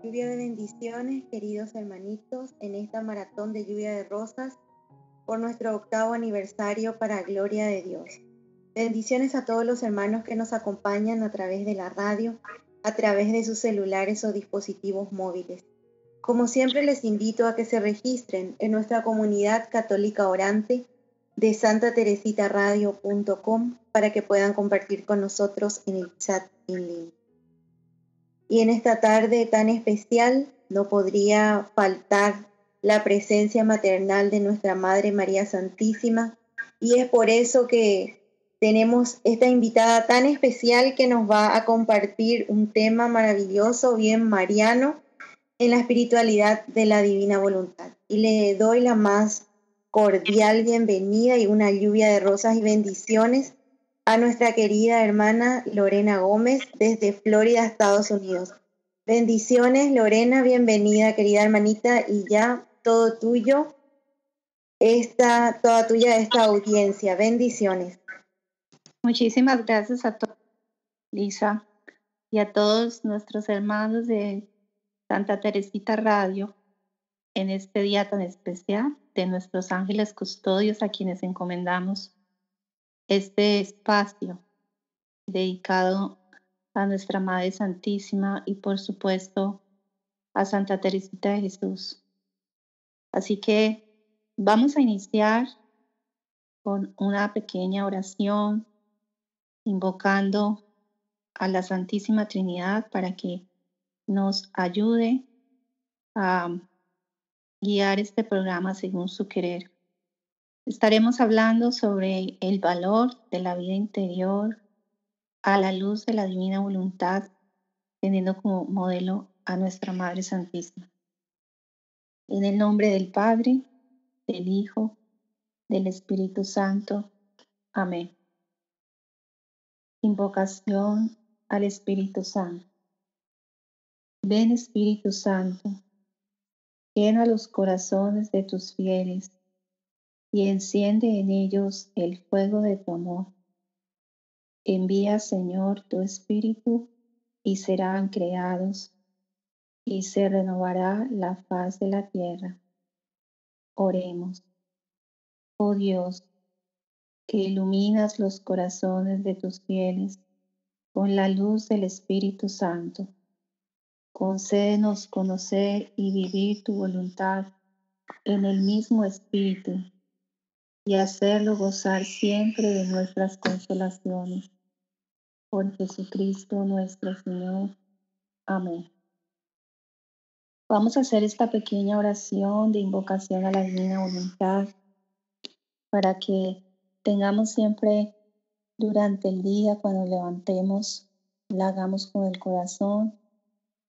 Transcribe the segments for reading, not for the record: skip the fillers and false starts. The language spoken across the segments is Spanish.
Lluvia de bendiciones, queridos hermanitos, en esta maratón de lluvia de rosas por nuestro 8º aniversario para gloria de Dios. Bendiciones a todos los hermanos que nos acompañan a través de la radio, a través de sus celulares o dispositivos móviles. Como siempre les invito a que se registren en nuestra comunidad católica orante de santateresitaradio.com para que puedan compartir con nosotros en el chat en línea. Y en esta tarde tan especial no podría faltar la presencia maternal de nuestra Madre María Santísima, y es por eso que tenemos esta invitada tan especial que nos va a compartir un tema maravilloso, bien mariano, en la espiritualidad de la divina voluntad. Y le doy la más cordial bienvenida y una lluvia de rosas y bendiciones a nuestra querida hermana Lorena Gómez desde Florida, Estados Unidos. Bendiciones, Lorena, bienvenida, querida hermanita, y ya todo tuyo, toda tuya esta audiencia. Bendiciones. Muchísimas gracias a todos, Lisa, y a todos nuestros hermanos de Santa Teresita Radio en este día tan especial de nuestros ángeles custodios a quienes encomendamos este espacio dedicado a nuestra Madre Santísima y por supuesto a Santa Teresita de Jesús. Así que vamos a iniciar con una pequeña oración invocando a la Santísima Trinidad para que nos ayude a guiar este programa según su querer. Estaremos hablando sobre el valor de la vida interior a la luz de la divina voluntad, teniendo como modelo a nuestra Madre Santísima. En el nombre del Padre, del Hijo, del Espíritu Santo. Amén. Invocación al Espíritu Santo. Ven, Espíritu Santo, llena los corazones de tus fieles y enciende en ellos el fuego de tu amor. Envía, Señor, tu Espíritu y serán creados y se renovará la faz de la tierra. Oremos. Oh Dios, que iluminas los corazones de tus fieles con la luz del Espíritu Santo. Concédenos conocer y vivir tu voluntad en el mismo Espíritu y hacerlo gozar siempre de nuestras consolaciones. Por Jesucristo nuestro Señor. Amén. Vamos a hacer esta pequeña oración de invocación a la divina voluntad para que tengamos siempre durante el día, cuando levantemos, la hagamos con el corazón,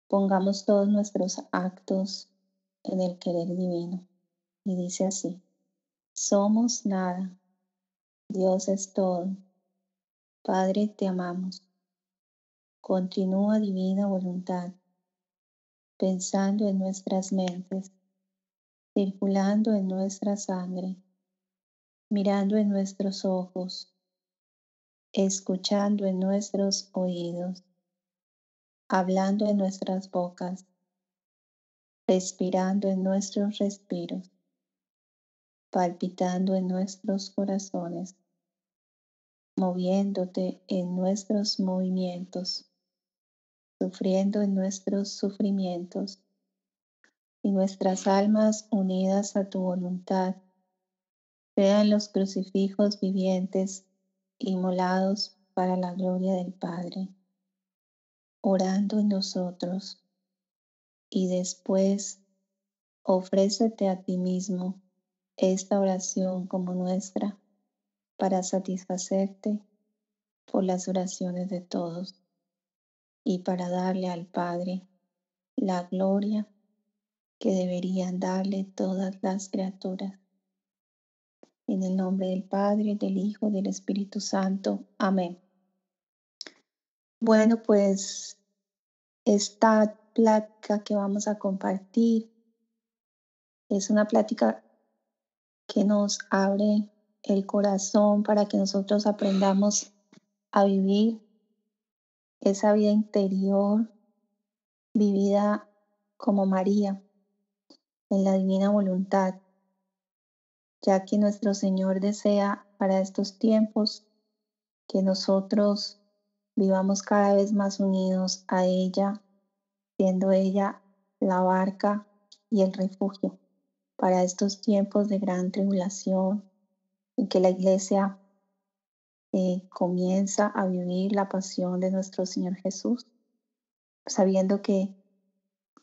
pongamos todos nuestros actos en el querer divino. Y dice así: somos nada, Dios es todo. Padre, te amamos. Continúa divina voluntad, pensando en nuestras mentes, circulando en nuestra sangre, mirando en nuestros ojos, escuchando en nuestros oídos, hablando en nuestras bocas, respirando en nuestros respiros, palpitando en nuestros corazones, moviéndote en nuestros movimientos, sufriendo en nuestros sufrimientos, y nuestras almas unidas a tu voluntad sean los crucifijos vivientes inmolados para la gloria del Padre, orando en nosotros, y después ofrécete a ti mismo esta oración como nuestra para satisfacerte por las oraciones de todos y para darle al Padre la gloria que deberían darle todas las criaturas. En el nombre del Padre, del Hijo, del Espíritu Santo. Amén. Bueno, pues esta plática que vamos a compartir es una plática que nos abre el corazón para que nosotros aprendamos a vivir esa vida interior vivida como María en la divina voluntad, ya que nuestro Señor desea para estos tiempos que nosotros vivamos cada vez más unidos a ella, siendo ella la barca y el refugio para estos tiempos de gran tribulación en que la Iglesia comienza a vivir la pasión de nuestro Señor Jesús, sabiendo que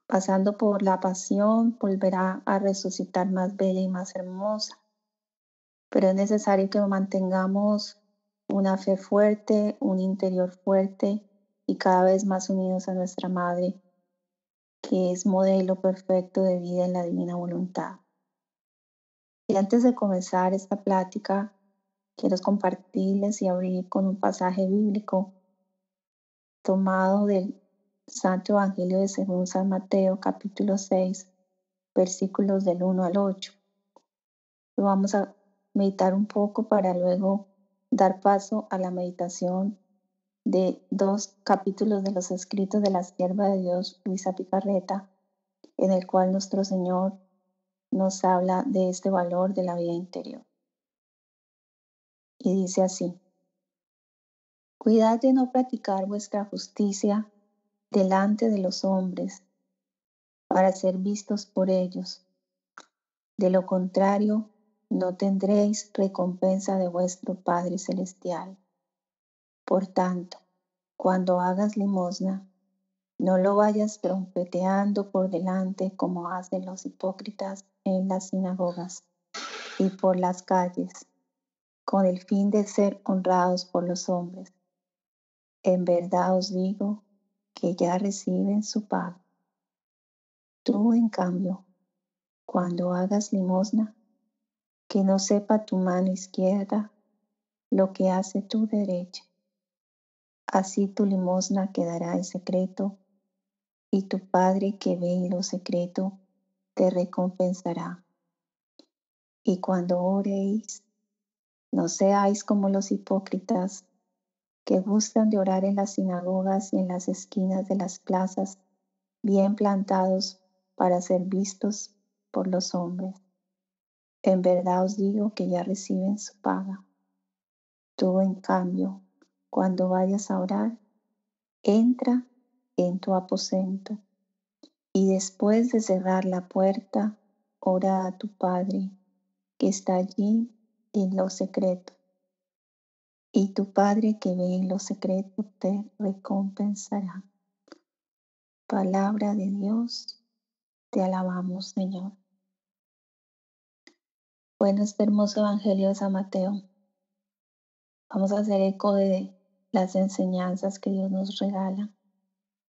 pasando por la pasión volverá a resucitar más bella y más hermosa. Pero es necesario que mantengamos una fe fuerte, un interior fuerte y cada vez más unidos a nuestra Madre, que es modelo perfecto de vida en la divina voluntad. Y antes de comenzar esta plática, quiero compartirles y abrir con un pasaje bíblico tomado del Santo Evangelio de según San Mateo, capítulo 6, versículos del 1 al 8. Lo vamos a meditar un poco para luego dar paso a la meditación de 2 capítulos de los escritos de la sierva de Dios, Luisa Picarreta, en el cual nuestro Señor nos habla de este valor de la vida interior. Y dice así: cuidad de no practicar vuestra justicia delante de los hombres, para ser vistos por ellos. De lo contrario, no tendréis recompensa de vuestro Padre Celestial. Por tanto, cuando hagas limosna, no lo vayas trompeteando por delante como hacen los hipócritas en las sinagogas y por las calles, con el fin de ser honrados por los hombres. En verdad os digo que ya reciben su pago. Tú, en cambio, cuando hagas limosna, que no sepa tu mano izquierda lo que hace tu derecha. Así tu limosna quedará en secreto, y tu Padre que ve en lo secreto te recompensará. Y cuando oréis, no seáis como los hipócritas, que gustan de orar en las sinagogas y en las esquinas de las plazas, bien plantados para ser vistos por los hombres. En verdad os digo que ya reciben su paga. Tú, en cambio, cuando vayas a orar, entra en tu aposento y después de cerrar la puerta, ora a tu Padre que está allí en lo secreto. Y tu Padre que ve en lo secreto te recompensará. Palabra de Dios, te alabamos, Señor. Bueno, este hermoso Evangelio de San Mateo. Vamos a hacer eco de las enseñanzas que Dios nos regala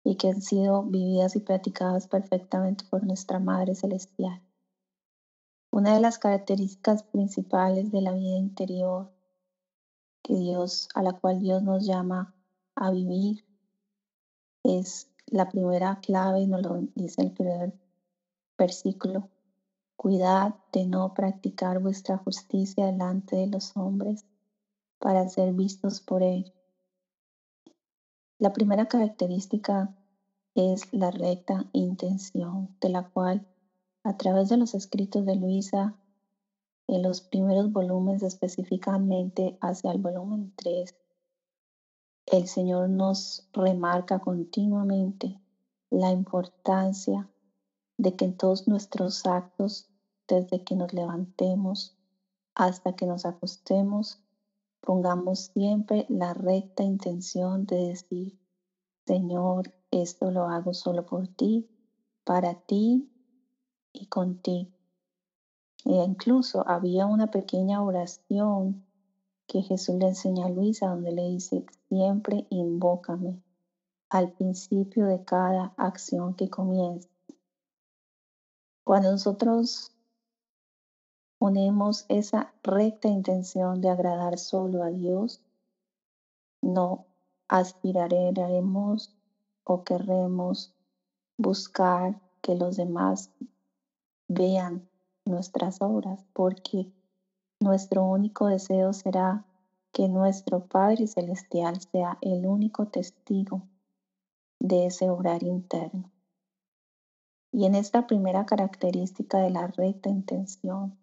y que han sido vividas y practicadas perfectamente por nuestra Madre Celestial. Una de las características principales de la vida interior a la cual Dios nos llama a vivir es la primera clave, nos lo dice el primer versículo: cuidad de no practicar vuestra justicia delante de los hombres para ser vistos por ellos. La primera característica es la recta intención, de la cual, a través de los escritos de Luisa, en los primeros volúmenes, específicamente hacia el volumen 3, el Señor nos remarca continuamente la importancia de que en todos nuestros actos, desde que nos levantemos hasta que nos acostemos, pongamos siempre la recta intención de decir: Señor, esto lo hago solo por ti, para ti y contigo. Incluso había una pequeña oración que Jesús le enseña a Luisa, donde le dice: siempre invócame al principio de cada acción que comienza. Cuando nosotros ponemos esa recta intención de agradar solo a Dios, no aspiraremos o querremos buscar que los demás vean nuestras obras, porque nuestro único deseo será que nuestro Padre Celestial sea el único testigo de ese obrar interno. Y en esta primera característica de la recta intención,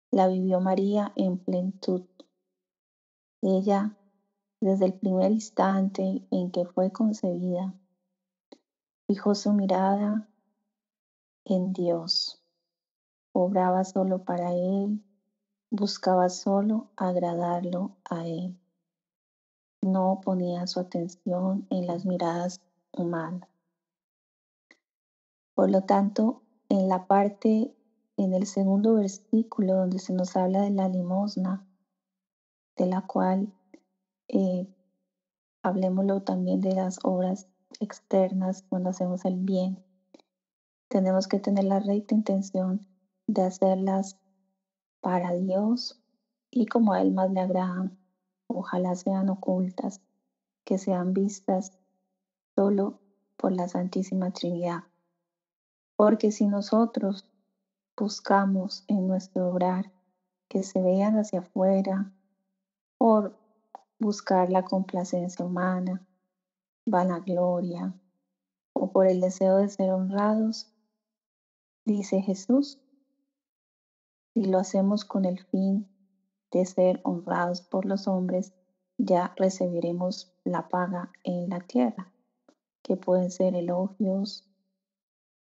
la vivió María en plenitud. Ella, desde el primer instante en que fue concebida, fijó su mirada en Dios, obraba solo para Él, buscaba solo agradarlo a Él. No ponía su atención en las miradas humanas. Por lo tanto, en el segundo versículo donde se nos habla de la limosna, de la cual eh, hablemoslo también de las obras externas cuando hacemos el bien, tenemos que tener la recta intención de hacerlas para Dios y como a Él más le agradan. Ojalá sean ocultas, que sean vistas solo por la Santísima Trinidad. Porque si nosotros buscamos en nuestro obrar que se vean hacia afuera por buscar la complacencia humana, vanagloria o por el deseo de ser honrados, dice Jesús, si lo hacemos con el fin de ser honrados por los hombres, ya recibiremos la paga en la tierra, que pueden ser elogios,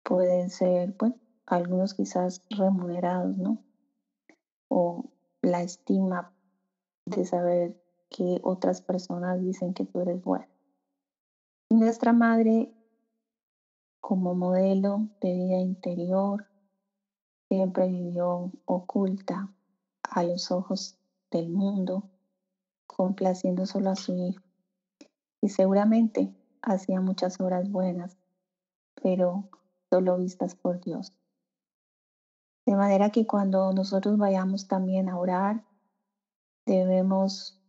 pueden ser, bueno, algunos quizás remunerados, ¿no? O la estima de saber que otras personas dicen que tú eres bueno. Y nuestra madre, como modelo de vida interior, siempre vivió oculta a los ojos del mundo, complaciendo solo a su hijo. Y seguramente hacía muchas obras buenas, pero solo vistas por Dios. De manera que cuando nosotros vayamos también a orar, debemos,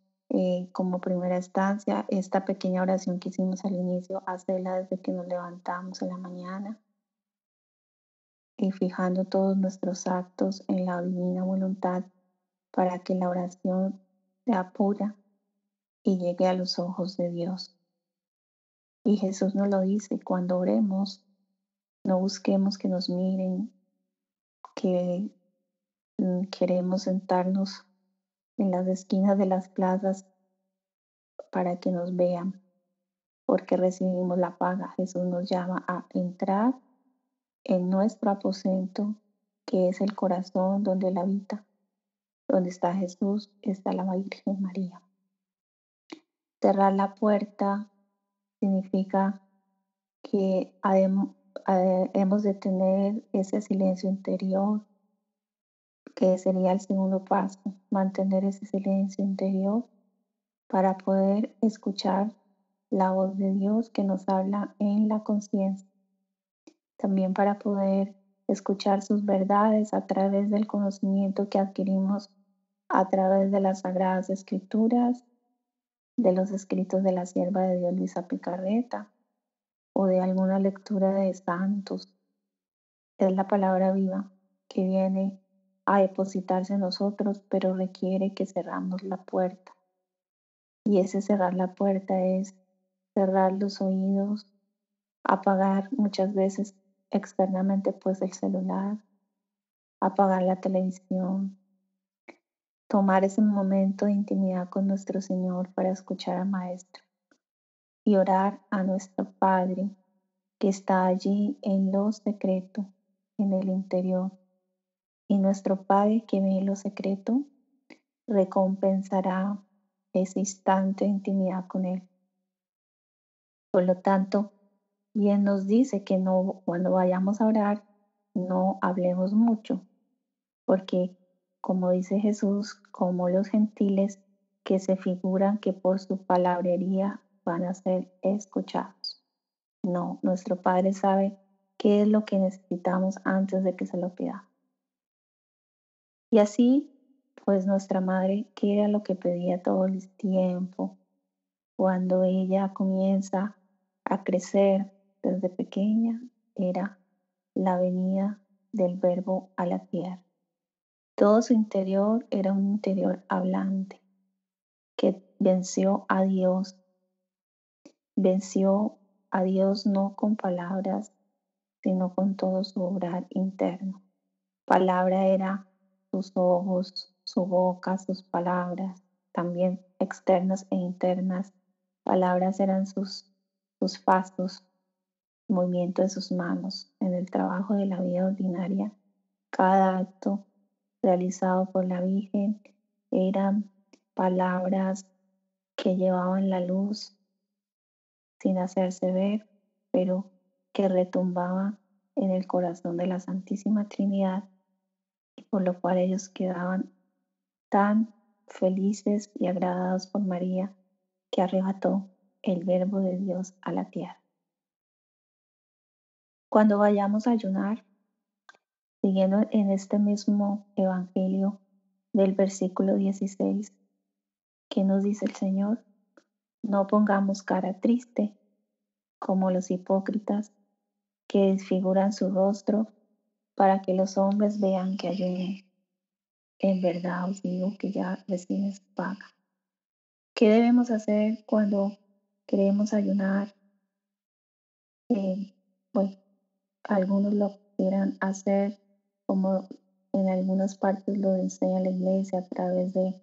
como primera instancia, esta pequeña oración que hicimos al inicio, hacerla desde que nos levantamos en la mañana y fijando todos nuestros actos en la divina voluntad para que la oración sea pura y llegue a los ojos de Dios. Y Jesús nos lo dice, cuando oremos, no busquemos que nos miren, que queremos sentarnos en las esquinas de las plazas para que nos vean, porque recibimos la paga. Jesús nos llama a entrar en nuestro aposento, que es el corazón donde Él habita. Donde está Jesús, está la Virgen María. Cerrar la puerta significa que hemos de tener ese silencio interior, que sería el segundo paso, mantener ese silencio interior para poder escuchar la voz de Dios que nos habla en la conciencia. También para poder escuchar sus verdades a través del conocimiento que adquirimos a través de las Sagradas Escrituras, de los escritos de la sierva de Dios Luisa Picarreta o de alguna lectura de santos. Es la palabra viva que viene a depositarse en nosotros, pero requiere que cerramos la puerta. Y ese cerrar la puerta es cerrar los oídos, apagar muchas veces externamente pues el celular, apagar la televisión, tomar ese momento de intimidad con nuestro Señor para escuchar al Maestro y orar a nuestro Padre que está allí en lo secreto, en el interior. Y nuestro Padre que ve en lo secreto recompensará ese instante de intimidad con Él. Por lo tanto, bien nos dice que no, cuando vayamos a orar, no hablemos mucho, porque como dice Jesús, como los gentiles que se figuran que por su palabrería van a ser escuchados. No, nuestro Padre sabe qué es lo que necesitamos antes de que se lo pida. Y así, pues nuestra madre, ¿qué era lo que pedía todo el tiempo? Cuando ella comienza a crecer desde pequeña, era la venida del Verbo a la tierra. Todo su interior era un interior hablante que venció a Dios no con palabras, sino con todo su obrar interno. Palabra era sus ojos, su boca, sus palabras, también externas e internas. Palabras eran sus pasos, movimiento de sus manos. En el trabajo de la vida ordinaria, cada acto realizado por la Virgen eran palabras que llevaban la luz sin hacerse ver, pero que retumbaban en el corazón de la Santísima Trinidad, y por lo cual ellos quedaban tan felices y agradados por María, que arrebató el Verbo de Dios a la tierra. Cuando vayamos a ayunar, siguiendo en este mismo Evangelio del versículo 16, ¿qué nos dice el Señor? No pongamos cara triste como los hipócritas que desfiguran su rostro para que los hombres vean que ayunen. En verdad os digo que ya reciben su paga. ¿Qué debemos hacer cuando queremos ayunar? Bueno, algunos lo quieran hacer como en algunas partes lo enseña la iglesia a través de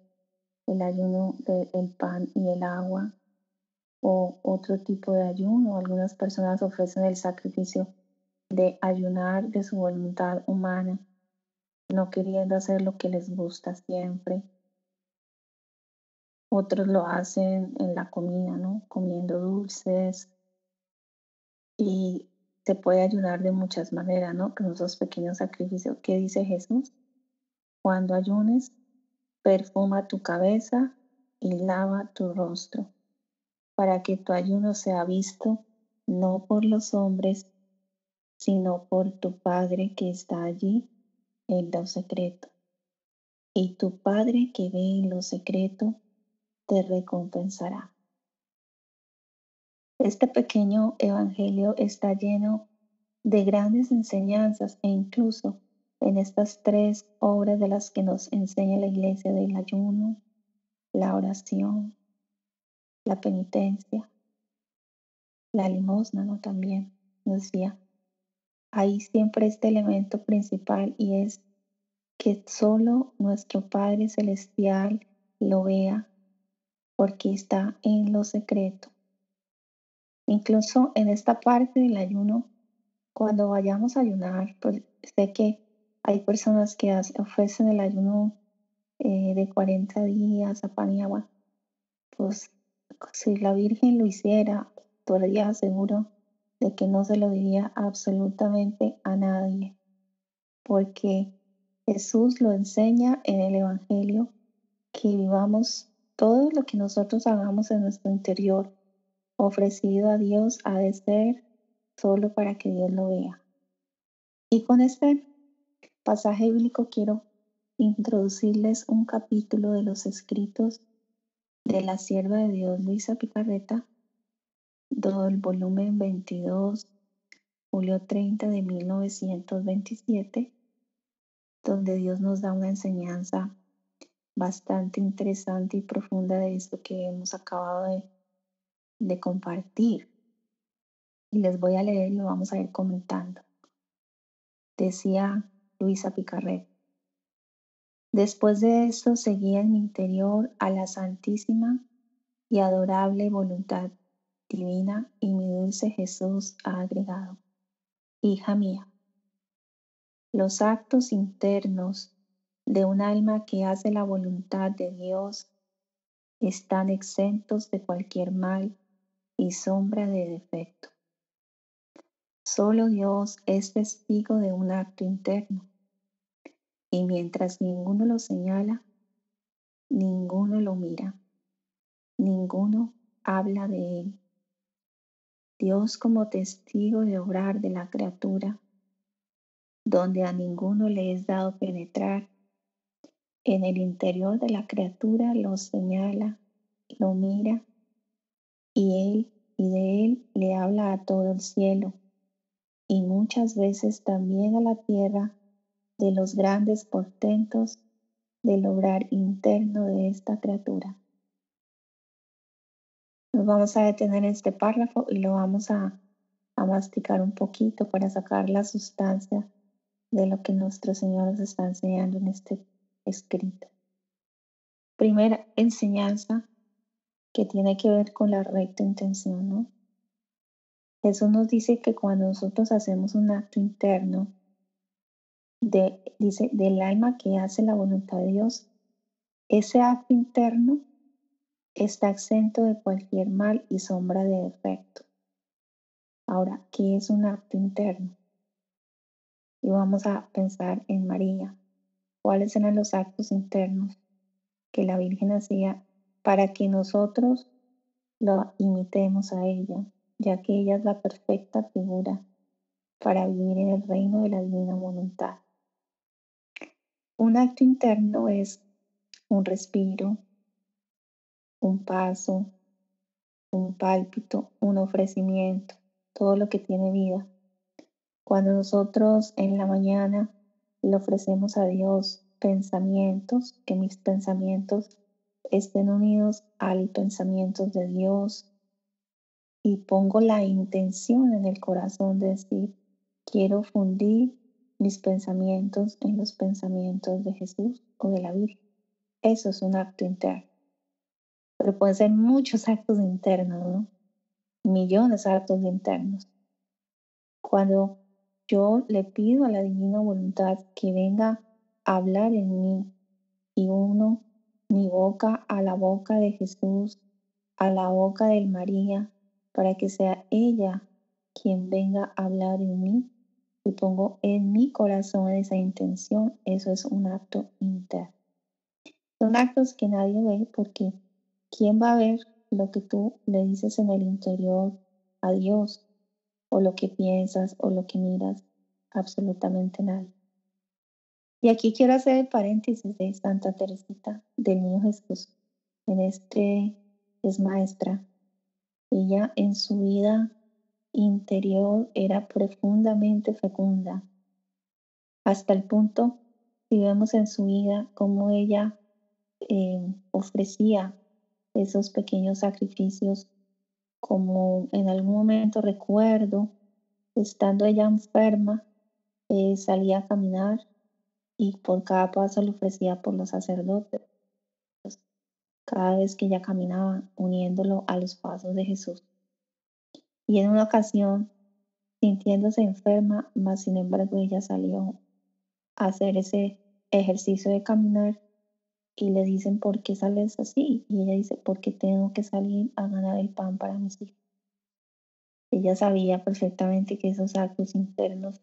el ayuno del pan y el agua, o otro tipo de ayuno. Algunas personas ofrecen el sacrificio de ayunar de su voluntad humana, no queriendo hacer lo que les gusta siempre. Otros lo hacen en la comida, ¿no? Comiendo dulces. Y se puede ayunar de muchas maneras, ¿no? Con esos pequeños sacrificios. ¿Qué dice Jesús? Cuando ayunes, perfuma tu cabeza y lava tu rostro, para que tu ayuno sea visto no por los hombres, sino por tu Padre que está allí en lo secreto. Y tu Padre que ve en lo secreto te recompensará. Este pequeño evangelio está lleno de grandes enseñanzas, e incluso en estas tres obras de las que nos enseña la iglesia, del ayuno, la oración, la penitencia, la limosna, ¿no? También nos decía, hay siempre este elemento principal, y es que solo nuestro Padre Celestial lo vea, porque está en lo secreto. Incluso en esta parte del ayuno, cuando vayamos a ayunar, pues sé que hay personas que ofrecen el ayuno de 40 días a pan y agua. Pues si la Virgen lo hiciera, estaría seguro de que no se lo diría absolutamente a nadie, porque Jesús lo enseña en el Evangelio, que vivamos todo lo que nosotros hagamos en nuestro interior, ofrecido a Dios, ha de ser solo para que Dios lo vea. Y con este pasaje bíblico quiero introducirles un capítulo de los escritos de la sierva de Dios Luisa Picarreta, del volumen 22, julio 30 de 1927, donde Dios nos da una enseñanza bastante interesante y profunda de esto que hemos acabado de compartir. Y les voy a leer y lo vamos a ir comentando. Decía Luisa Picarreta: después de esto seguía en mi interior a la santísima y adorable voluntad divina, y mi dulce Jesús ha agregado: hija mía, los actos internos de un alma que hace la voluntad de Dios están exentos de cualquier mal y sombra de defecto. Solo Dios es testigo de un acto interno, y mientras ninguno lo señala, ninguno lo mira, ninguno habla de él. Dios como testigo de obrar de la criatura, donde a ninguno le es dado penetrar, en el interior de la criatura lo señala, lo mira, y de él le habla a todo el cielo, y muchas veces también a la tierra, de los grandes portentos del obrar interno de esta criatura. Nos vamos a detener en este párrafo y lo vamos a masticar un poquito para sacar la sustancia de lo que nuestro Señor nos está enseñando en este escrito. Primera enseñanza que tiene que ver con la recta intención, ¿no? Jesús nos dice que cuando nosotros hacemos un acto interno, dice, del alma que hace la voluntad de Dios, ese acto interno está exento de cualquier mal y sombra de defecto. Ahora, ¿qué es un acto interno? Y vamos a pensar en María. ¿Cuáles eran los actos internos que la Virgen hacía para que nosotros lo imitemos a ella, ya que ella es la perfecta figura para vivir en el reino de la divina voluntad? Un acto interno es un respiro, un paso, un pálpito, un ofrecimiento, todo lo que tiene vida. Cuando nosotros en la mañana le ofrecemos a Dios pensamientos, que mis pensamientos estén unidos al pensamiento de Dios, y pongo la intención en el corazón de decir, quiero fundir mis pensamientos en los pensamientos de Jesús o de la Virgen. Eso es un acto interno. Pero pueden ser muchos actos internos, ¿no? Millones de actos internos. Cuando yo le pido a la divina voluntad que venga a hablar en mí y uno mi boca a la boca de Jesús, a la boca de María, para que sea ella quien venga a hablar en mí y pongo en mi corazón esa intención, eso es un acto interno. Son actos que nadie ve porque ¿quién va a ver lo que tú le dices en el interior a Dios o lo que piensas o lo que miras? Absolutamente nadie. Y aquí quiero hacer el paréntesis de Santa Teresita del Niño Jesús. En este es maestra. Ella en su vida interior era profundamente fecunda, hasta el punto, si vemos en su vida cómo ella ofrecía esos pequeños sacrificios, como en algún momento recuerdo, estando ella enferma, salía a caminar y por cada paso le ofrecía por los sacerdotes, cada vez que ella caminaba, uniéndolo a los pasos de Jesús. Y en una ocasión, sintiéndose enferma, mas sin embargo ella salió a hacer ese ejercicio de caminar y le dicen, ¿por qué sales así? Y ella dice, porque tengo que salir a ganar el pan para mis hijos. Ella sabía perfectamente que esos actos internos,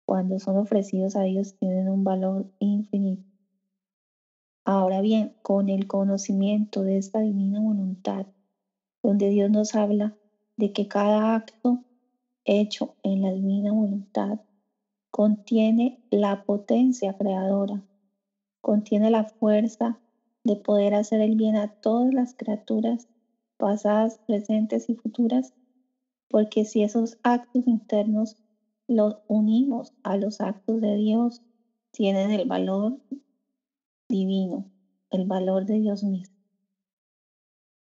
cuando son ofrecidos a Dios, tienen un valor infinito. Ahora bien, con el conocimiento de esta divina voluntad, donde Dios nos habla de que cada acto hecho en la divina voluntad contiene la potencia creadora, contiene la fuerza de poder hacer el bien a todas las criaturas, pasadas, presentes y futuras, porque si esos actos internos los unimos a los actos de Dios, tienen el valor divino, el valor de Dios mismo.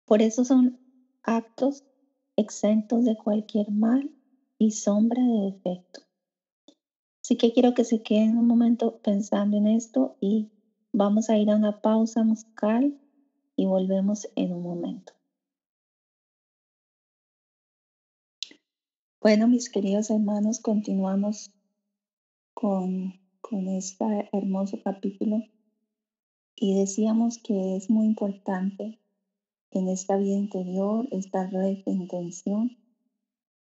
Por eso son actos exentos de cualquier mal y sombra de defecto. Así que quiero que se queden un momento pensando en esto y vamos a ir a una pausa musical y volvemos en un momento. Bueno, mis queridos hermanos, continuamos con este hermoso capítulo y decíamos que es muy importante en esta vida interior, esta red de intención,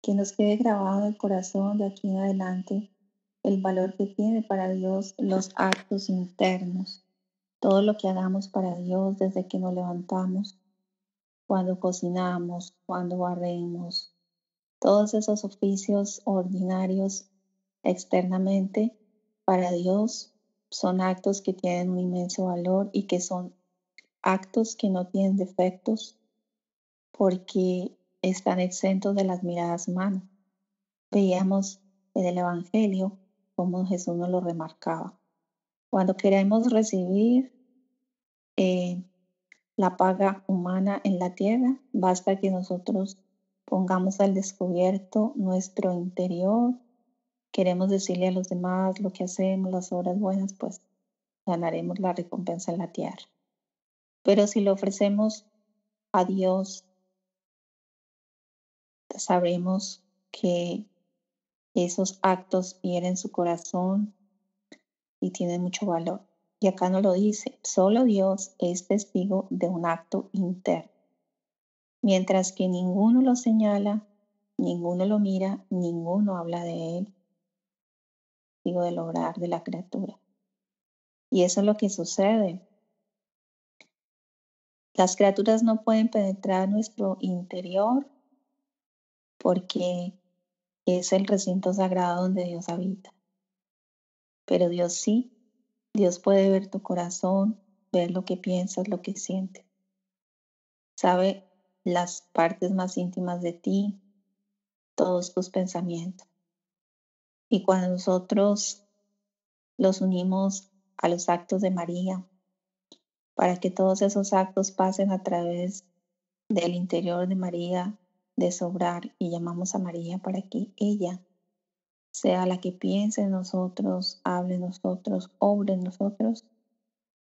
que nos quede grabado en el corazón de aquí en adelante el valor que tiene para Dios los actos internos, todo lo que hagamos para Dios desde que nos levantamos, cuando cocinamos, cuando barremos, todos esos oficios ordinarios externamente para Dios son actos que tienen un inmenso valor y que son actos que no tienen defectos porque están exentos de las miradas humanas. Veíamos en el Evangelio cómo Jesús nos lo remarcaba. Cuando queremos recibir la paga humana en la tierra, basta que nosotros pongamos al descubierto nuestro interior, queremos decirle a los demás lo que hacemos, las obras buenas, pues ganaremos la recompensa en la tierra. Pero si lo ofrecemos a Dios, sabremos que esos actos hieren su corazón y tienen mucho valor. Y acá no lo dice, solo Dios es testigo de un acto interno. Mientras que ninguno lo señala, ninguno lo mira, ninguno habla de él, digo, del obrar de la criatura. Y eso es lo que sucede. Las criaturas no pueden penetrar nuestro interior porque es el recinto sagrado donde Dios habita. Pero Dios sí, Dios puede ver tu corazón, ver lo que piensas, lo que sientes. Sabe las partes más íntimas de ti, todos tus pensamientos. Y cuando nosotros los unimos a los actos de María, para que todos esos actos pasen a través del interior de María, de sobrar, y llamamos a María para que ella sea la que piense en nosotros, hable en nosotros, obre en nosotros.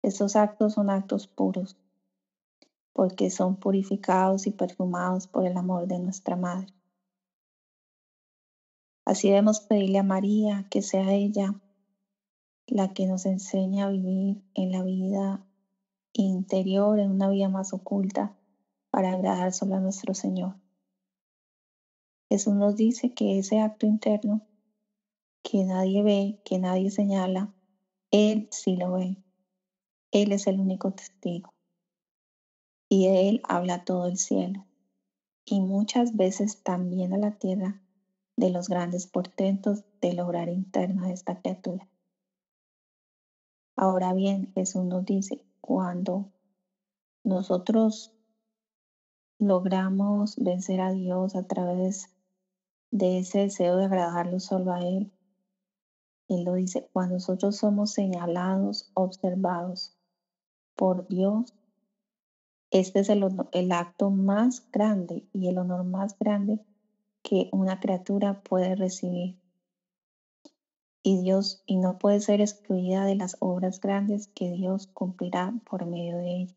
Estos actos son actos puros, porque son purificados y perfumados por el amor de nuestra Madre. Así debemos pedirle a María que sea ella la que nos enseñe a vivir en la vida interior, en una vida más oculta, para agradar solo a nuestro Señor. Jesús nos dice que ese acto interno que nadie ve, que nadie señala, Él sí lo ve. Él es el único testigo. Y de Él habla todo el cielo. Y muchas veces también a la tierra de los grandes portentos del obrar interno de esta criatura. Ahora bien, Jesús nos dice, cuando nosotros logramos vencer a Dios a través de ese deseo de agradarlo solo a Él, Él lo dice, cuando nosotros somos señalados, observados por Dios, este es el acto más grande y el honor más grande que una criatura puede recibir. Y no puede ser excluida de las obras grandes que Dios cumplirá por medio de ella.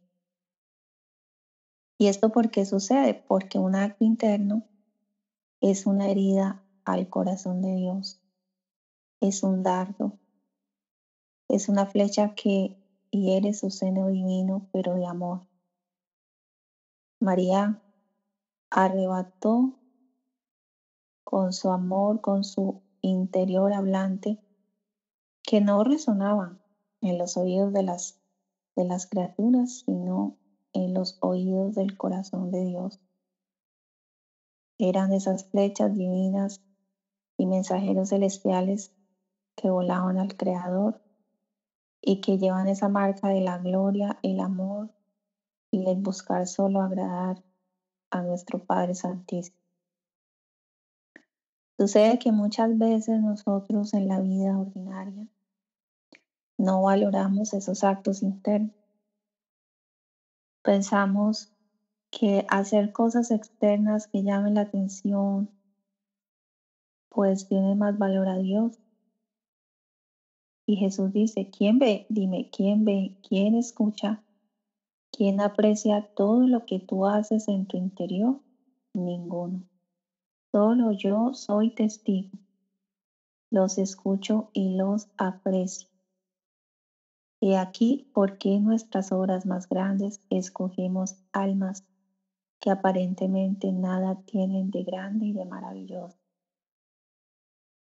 ¿Y esto por qué sucede? Porque un acto interno es una herida al corazón de Dios, es un dardo, es una flecha que hiere su seno divino, pero de amor. María arrebató con su amor, con su interior hablante, que no resonaban en los oídos de las criaturas, sino en los oídos del corazón de Dios. Eran esas flechas divinas y mensajeros celestiales que volaban al Creador y que llevan esa marca de la gloria, el amor y el buscar solo agradar a nuestro Padre Santísimo. Sucede que muchas veces nosotros en la vida ordinaria no valoramos esos actos internos. Pensamos que hacer cosas externas que llamen la atención, pues tiene más valor a Dios. Y Jesús dice, ¿quién ve? Dime, ¿quién ve? ¿Quién escucha? ¿Quién aprecia todo lo que tú haces en tu interior? Ninguno. Solo yo soy testigo. Los escucho y los aprecio. Y aquí, ¿por qué nuestras obras más grandes escogemos almas que aparentemente nada tienen de grande y de maravilloso?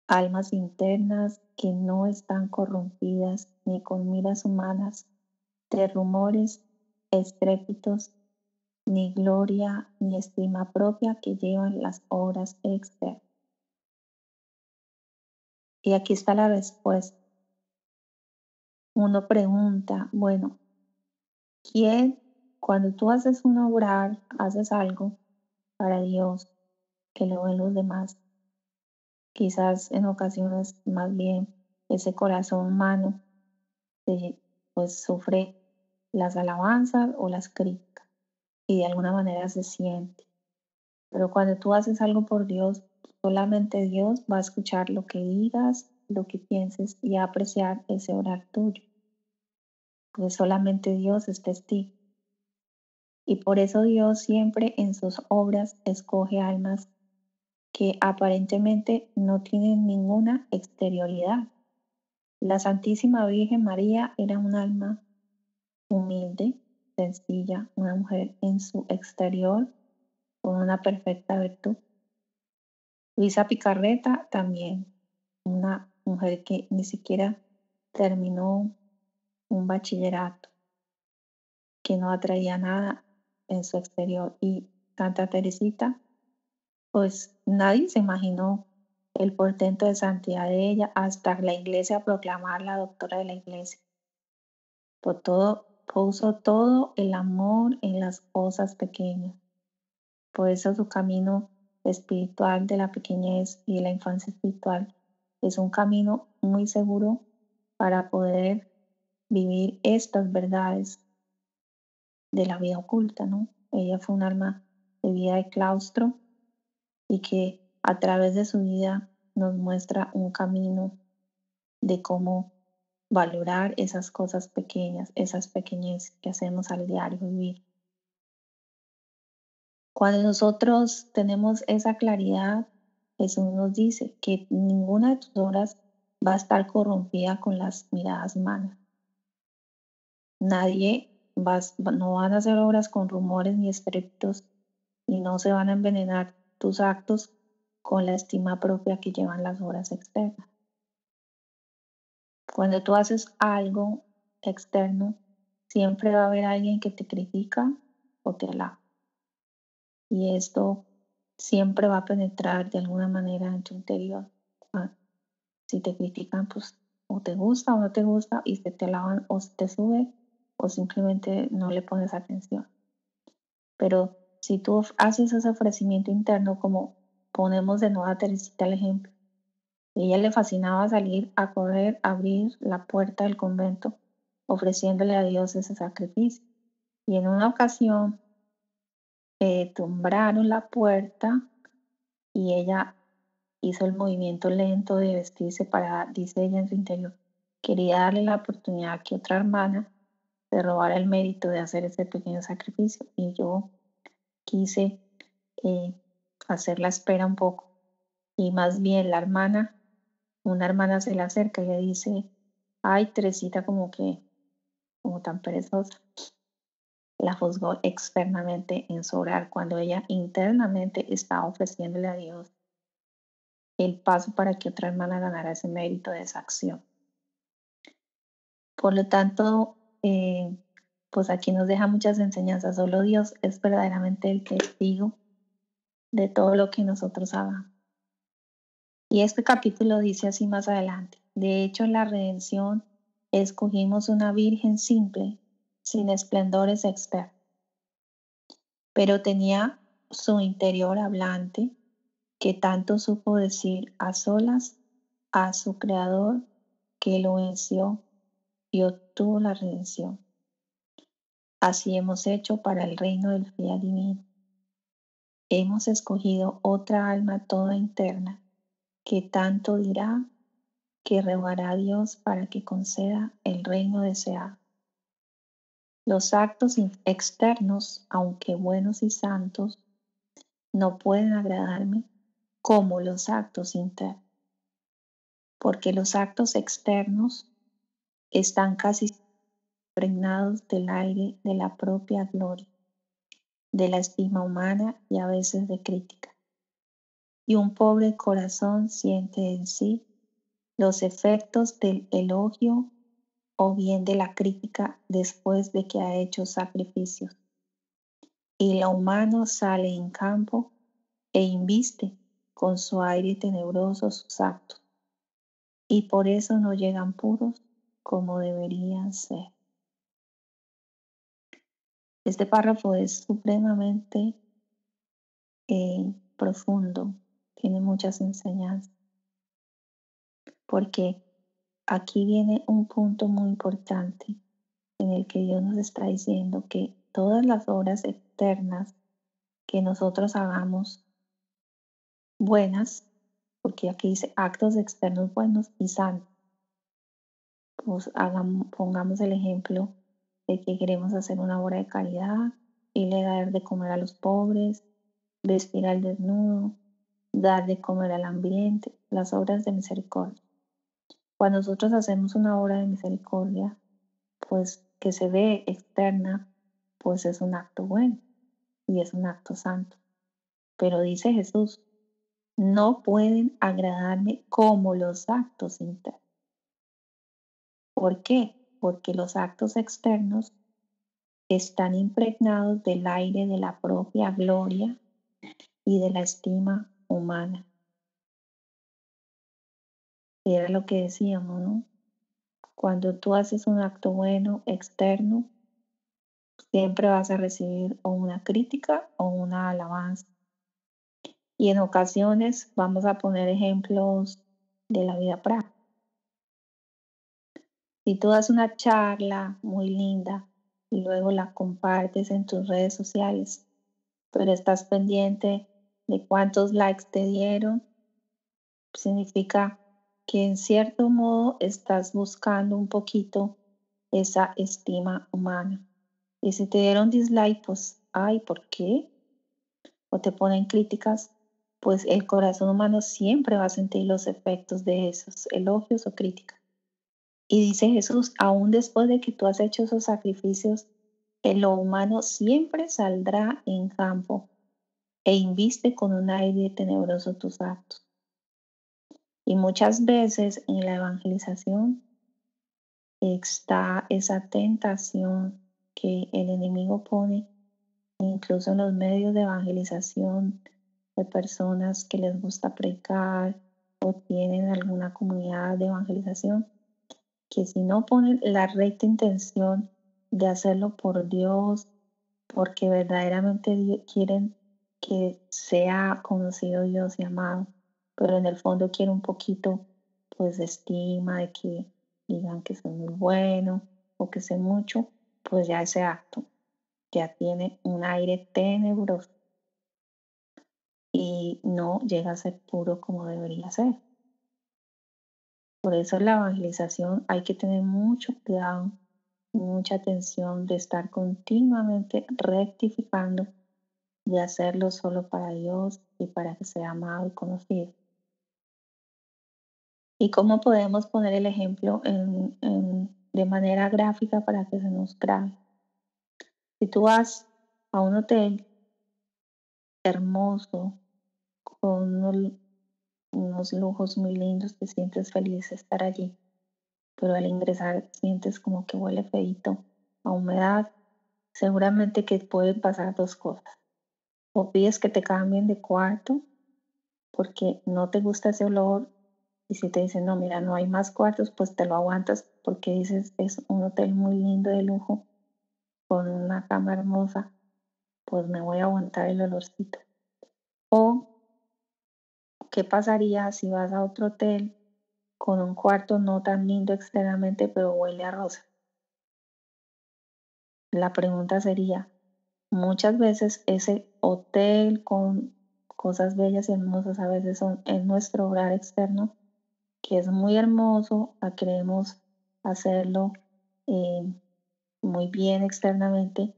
Almas internas que no están corrompidas ni con miras humanas de rumores, estrépitos, ni gloria ni estima propia que llevan las obras externas. Y aquí está la respuesta. Uno pregunta, bueno, ¿quién, cuando tú haces un obrar, haces algo para Dios que lo ven los demás? Quizás en ocasiones más bien ese corazón humano pues sufre las alabanzas o las críticas y de alguna manera se siente. Pero cuando tú haces algo por Dios, solamente Dios va a escuchar lo que digas, lo que pienses y a apreciar ese orar tuyo, porque solamente Dios es testigo. Y por eso Dios siempre en sus obras escoge almas que aparentemente no tienen ninguna exterioridad. La Santísima Virgen María era un alma humilde, sencilla, una mujer en su exterior con una perfecta virtud. Luisa Picarreta también, una mujer que ni siquiera terminó un bachillerato, que no atraía nada en su exterior. Y Santa Teresita, pues nadie se imaginó el portento de santidad de ella hasta la iglesia proclamar la doctora de la iglesia. Puso todo el amor en las cosas pequeñas. Por eso su camino espiritual de la pequeñez y de la infancia espiritual es un camino muy seguro para poder vivir estas verdades de la vida oculta, ¿no? Ella fue un alma de vida de claustro y que a través de su vida nos muestra un camino de cómo valorar esas cosas pequeñas, esas pequeñeces que hacemos al diario vivir. Cuando nosotros tenemos esa claridad, Jesús nos dice que ninguna de tus obras va a estar corrompida con las miradas humanas. No van a hacer obras con rumores ni estrépitos y no se van a envenenar tus actos con la estima propia que llevan las obras externas. Cuando tú haces algo externo, siempre va a haber alguien que te critica o te alaba. Y esto siempre va a penetrar de alguna manera en tu interior. Si te critican, pues o te gusta o no te gusta, y se te alaban o se te sube, o simplemente no le pones atención. Pero si tú haces ese ofrecimiento interno, como ponemos de nuevo a Teresita el ejemplo, a ella le fascinaba salir a correr, abrir la puerta del convento, ofreciéndole a Dios ese sacrificio. Y en una ocasión tumbraron la puerta y ella hizo el movimiento lento de vestirse para, dice ella en su interior, quería darle la oportunidad que otra hermana se robara el mérito de hacer ese pequeño sacrificio. Y yo quise eh, hacer la espera un poco. Y más bien una hermana se le acerca y le dice, ay, Teresita como tan perezosa. La juzgó externamente en su orar cuando ella internamente estaba ofreciéndole a Dios el paso para que otra hermana ganara ese mérito de esa acción. Por lo tanto, pues aquí nos deja muchas enseñanzas. Solo Dios es verdaderamente el testigo de todo lo que nosotros hagamos. Y este capítulo dice así más adelante: de hecho, en la redención escogimos una virgen simple, sin esplendores externos, pero tenía su interior hablante, que tanto supo decir a solas a su Creador, que lo venció y obtuvo la redención. Así hemos hecho para el reino del fiat divino. Hemos escogido otra alma toda interna, que tanto dirá, que rogará a Dios para que conceda el reino deseado. Los actos externos, aunque buenos y santos, no pueden agradarme como los actos internos, porque los actos externos están casi impregnados del aire de la propia gloria, de la estima humana y a veces de crítica. Y un pobre corazón siente en sí los efectos del elogio o bien de la crítica después de que ha hecho sacrificios. Y lo humano sale en campo e inviste con su aire tenebroso sus actos, y por eso no llegan puros como deberían ser. Este párrafo es supremamente profundo, tiene muchas enseñanzas, porque aquí viene un punto muy importante en el que Dios nos está diciendo que todas las obras externas que nosotros hagamos buenas, porque aquí dice actos externos buenos y santos. Pues pongamos el ejemplo de que queremos hacer una obra de caridad y le dar de comer a los pobres, vestir al desnudo, dar de comer al hambriente, las obras de misericordia. Cuando nosotros hacemos una obra de misericordia, pues que se ve externa, pues es un acto bueno y es un acto santo. Pero dice Jesús, no pueden agradarme como los actos internos. ¿Por qué? Porque los actos externos están impregnados del aire de la propia gloria y de la estima humana. Y era lo que decíamos, ¿no? Cuando tú haces un acto bueno externo, siempre vas a recibir o una crítica o una alabanza. Y en ocasiones vamos a poner ejemplos de la vida práctica. Si tú das una charla muy linda y luego la compartes en tus redes sociales, pero estás pendiente de cuántos likes te dieron, significa que en cierto modo estás buscando un poquito esa estima humana. Y si te dieron dislike, pues, ay, ¿por qué? O te ponen críticas, pues el corazón humano siempre va a sentir los efectos de esos elogios o críticas. Y dice Jesús, aún después de que tú has hecho esos sacrificios, en lo humano siempre saldrá en campo e inviste con un aire tenebroso tus actos. Y muchas veces en la evangelización está esa tentación que el enemigo pone, incluso en los medios de evangelización, de personas que les gusta predicar o tienen alguna comunidad de evangelización, que si no ponen la recta intención de hacerlo por Dios, porque verdaderamente quieren que sea conocido Dios y amado, pero en el fondo quieren un poquito pues de estima, de que digan que soy muy bueno o que sé mucho, pues ya ese acto ya tiene un aire tenebroso y no llega a ser puro como debería ser. Por eso la evangelización hay que tener mucho cuidado, mucha atención de estar continuamente rectificando, de hacerlo solo para Dios y para que sea amado y conocido. ¿Y cómo podemos poner el ejemplo de manera gráfica para que se nos grabe? Si tú vas a un hotel hermoso, con unos lujos muy lindos, te sientes feliz de estar allí, pero al ingresar sientes como que huele feíto a humedad, seguramente que pueden pasar dos cosas. O pides que te cambien de cuarto porque no te gusta ese olor y si te dicen, no, mira, no hay más cuartos, pues te lo aguantas porque dices, es un hotel muy lindo de lujo con una cama hermosa, pues me voy a aguantar el olorcito. O, ¿qué pasaría si vas a otro hotel con un cuarto no tan lindo externamente, pero huele a rosa? La pregunta sería, muchas veces ese hotel con cosas bellas y hermosas a veces son en nuestro hogar externo, que es muy hermoso, queremos hacerlo eh, muy bien externamente,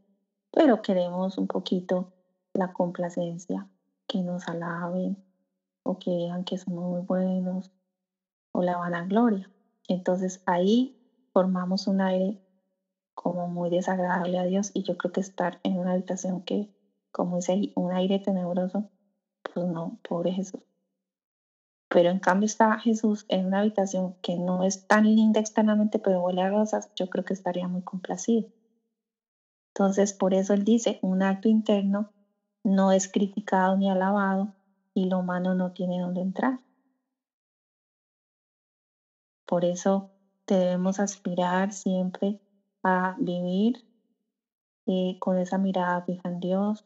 pero queremos un poquito la complacencia, que nos alaben o que digan que somos muy buenos o la vanagloria. Entonces ahí formamos un aire como muy desagradable a Dios y yo creo que estar en una habitación que, como dice ahí, un aire tenebroso, pues no, pobre Jesús. Pero en cambio está Jesús en una habitación que no es tan linda externamente, pero huele a rosas, yo creo que estaría muy complacido. Entonces, por eso él dice, un acto interno no es criticado ni alabado y lo humano no tiene dónde entrar. Por eso debemos aspirar siempre a vivir con esa mirada fija en Dios,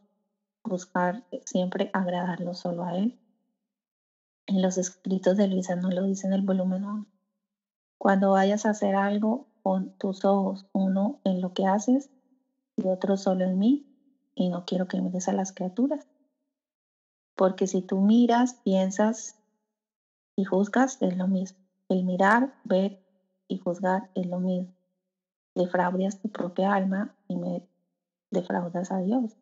buscar siempre agradarlo solo a Él. En los escritos de Luisa nos lo dice en el volumen 1. Cuando vayas a hacer algo, pon tus ojos, uno en lo que haces y otro solo en mí, y no quiero que mires a las criaturas. porque si tú miras, piensas y juzgas, es lo mismo. El mirar, ver y juzgar es lo mismo. Defraudas tu propia alma y me defraudas a Dios.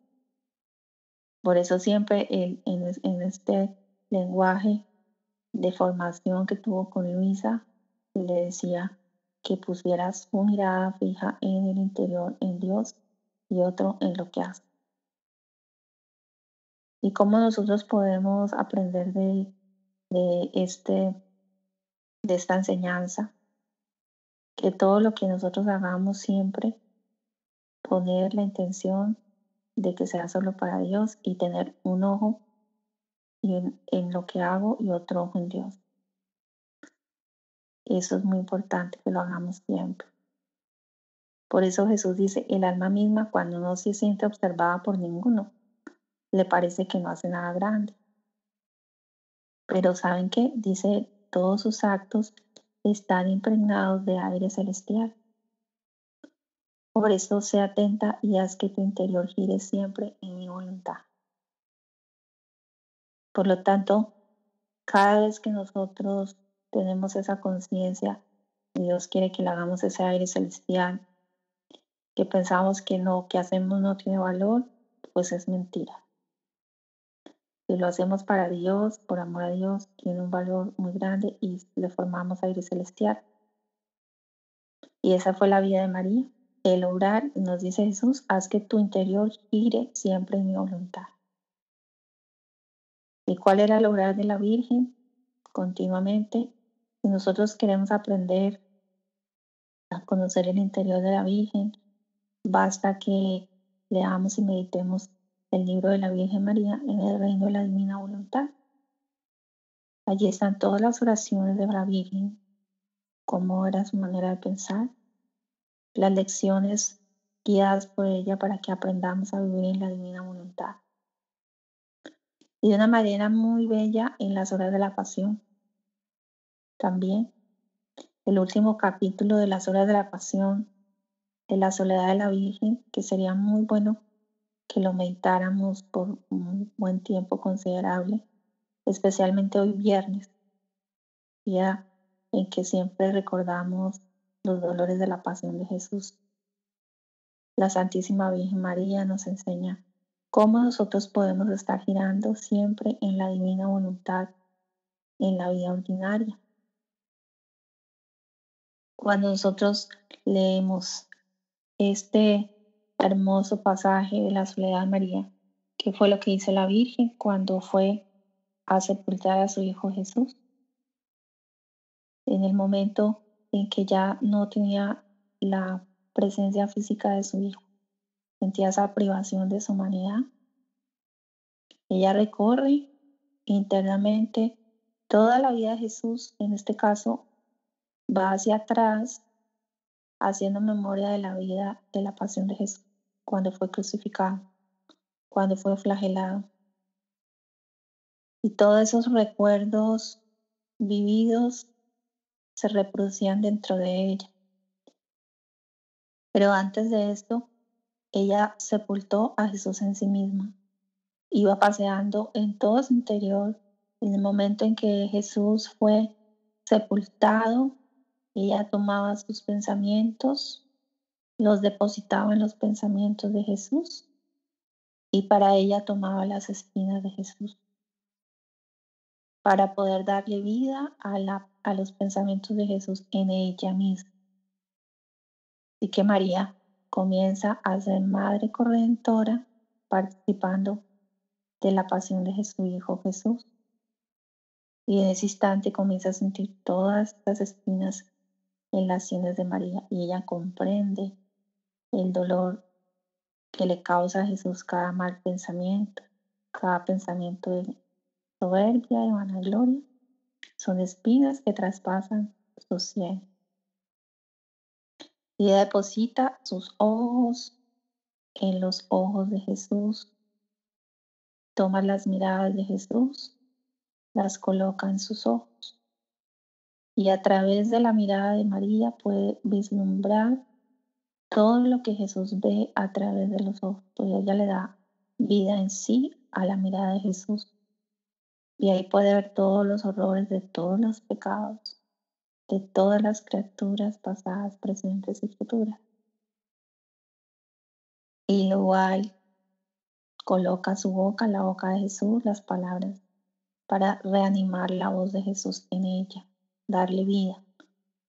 Por eso siempre en este lenguaje de formación que tuvo con Luisa, le decía que pusieras su mirada fija en el interior, en Dios, y otro en lo que hace. Y cómo nosotros podemos aprender de, este, de esta enseñanza, que todo lo que nosotros hagamos siempre, poner la intención de que sea solo para Dios y tener un ojo en lo que hago y otro ojo en Dios. Eso es muy importante que lo hagamos siempre. Por eso Jesús dice, el alma misma cuando no se siente observada por ninguno, le parece que no hace nada grande. Pero ¿saben qué? Dice, todos sus actos están impregnados de aire celestial. Por eso sé atenta y haz que tu interior gire siempre en mi voluntad. Por lo tanto, cada vez que nosotros tenemos esa conciencia, Dios quiere que le hagamos ese aire celestial, que pensamos que lo que hacemos no tiene valor, pues es mentira. Si lo hacemos para Dios, por amor a Dios, tiene un valor muy grande y le formamos aire celestial. Y esa fue la vida de María. El orar, nos dice Jesús, haz que tu interior gire siempre en mi voluntad. ¿Y cuál era el orar de la Virgen? Continuamente, si nosotros queremos aprender a conocer el interior de la Virgen, basta que leamos y meditemos el libro de la Virgen María en el reino de la divina voluntad. Allí están todas las oraciones de la Virgen, cómo era su manera de pensar, las lecciones guiadas por ella para que aprendamos a vivir en la divina voluntad. Y de una manera muy bella en las horas de la pasión. También el último capítulo de las horas de la pasión, de la soledad de la Virgen, que sería muy bueno que lo meditáramos por un buen tiempo considerable, especialmente hoy viernes, día en que siempre recordamos los dolores de la pasión de Jesús. La Santísima Virgen María nos enseña cómo nosotros podemos estar girando siempre en la divina voluntad en la vida ordinaria. Cuando nosotros leemos este hermoso pasaje de la soledad de María, que fue lo que hizo la Virgen cuando fue a sepultar a su Hijo Jesús, en el momento en que ya no tenía la presencia física de su Hijo, sentía esa privación de su humanidad. Ella recorre internamente toda la vida de Jesús, en este caso va hacia atrás, haciendo memoria de la vida de la pasión de Jesús, cuando fue crucificado, cuando fue flagelado. Y todos esos recuerdos vividos se reproducían dentro de ella. Pero antes de esto, ella sepultó a Jesús en sí misma. Iba paseando en todo su interior. En el momento en que Jesús fue sepultado, ella tomaba sus pensamientos, los depositaba en los pensamientos de Jesús y para ella tomaba las espinas de Jesús para poder darle vida a los pensamientos de Jesús en ella misma. Así que María comienza a ser madre corredentora participando de la pasión de su Hijo Jesús. Y en ese instante comienza a sentir todas las espinas en las sienes de María y ella comprende el dolor que le causa a Jesús cada mal pensamiento, cada pensamiento de soberbia, de vanagloria. Son espinas que traspasan su sien. Y ella deposita sus ojos en los ojos de Jesús, toma las miradas de Jesús, las coloca en sus ojos y a través de la mirada de María puede vislumbrar todo lo que Jesús ve a través de los ojos, pues ella le da vida en sí a la mirada de Jesús. Y ahí puede ver todos los horrores de todos los pecados, de todas las criaturas pasadas, presentes y futuras. Y luego ahí coloca su boca, la boca de Jesús, las palabras para reanimar la voz de Jesús en ella, darle vida.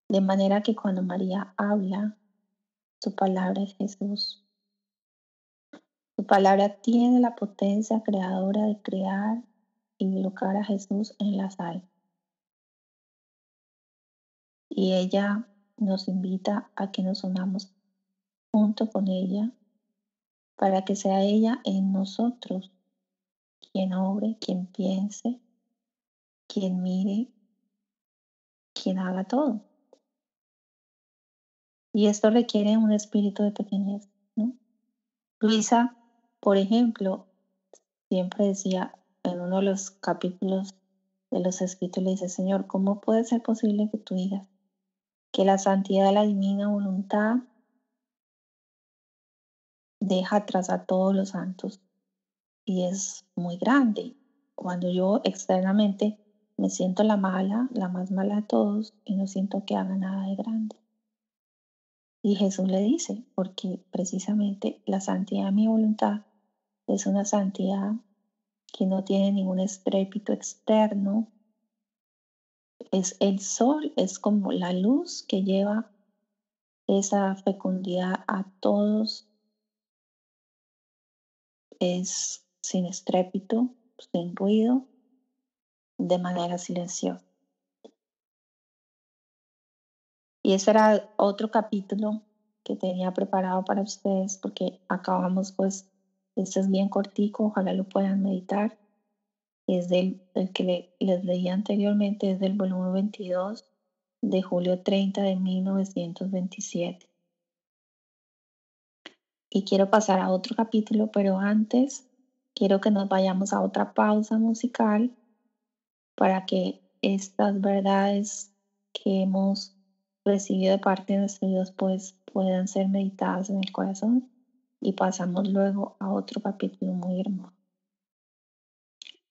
De manera que cuando María habla, su palabra es Jesús. Su palabra tiene la potencia creadora de crear y colocar a Jesús en la sal. Y ella nos invita a que nos unamos junto con ella para que sea ella en nosotros quien obre, quien piense, quien mire, quien haga todo. Y esto requiere un espíritu de pequeñez, ¿no? Luisa, por ejemplo, siempre decía en uno de los capítulos de los escritos, le dice: Señor, ¿cómo puede ser posible que tú digas que la santidad de la divina voluntad deja atrás a todos los santos? Y es muy grande. Cuando yo externamente me siento la mala, la más mala de todos, y no siento que haga nada de grande. Y Jesús le dice, porque precisamente la santidad de mi voluntad es una santidad que no tiene ningún estrépito externo. Es el sol, es como la luz que lleva esa fecundidad a todos, es sin estrépito, sin ruido, de manera silenciosa. Y ese era otro capítulo que tenía preparado para ustedes, porque acabamos, pues, este es bien cortico, ojalá lo puedan meditar. Es el que les leí anteriormente, es del volumen 22 de julio 30 de 1927. Y quiero pasar a otro capítulo, pero antes quiero que nos vayamos a otra pausa musical para que estas verdades que hemos recibido de parte de nuestro Dios pues puedan ser meditadas en el corazón, y pasamos luego a otro capítulo muy hermoso.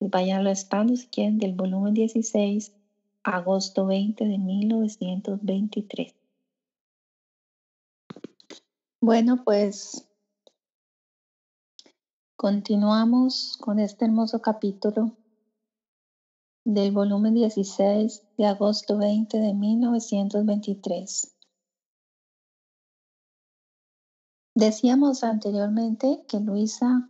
Y vayan estando si quieren del volumen 16, agosto 20 de 1923. Bueno, pues continuamos con este hermoso capítulo del volumen 16 de agosto 20 de 1923. Decíamos anteriormente que Luisa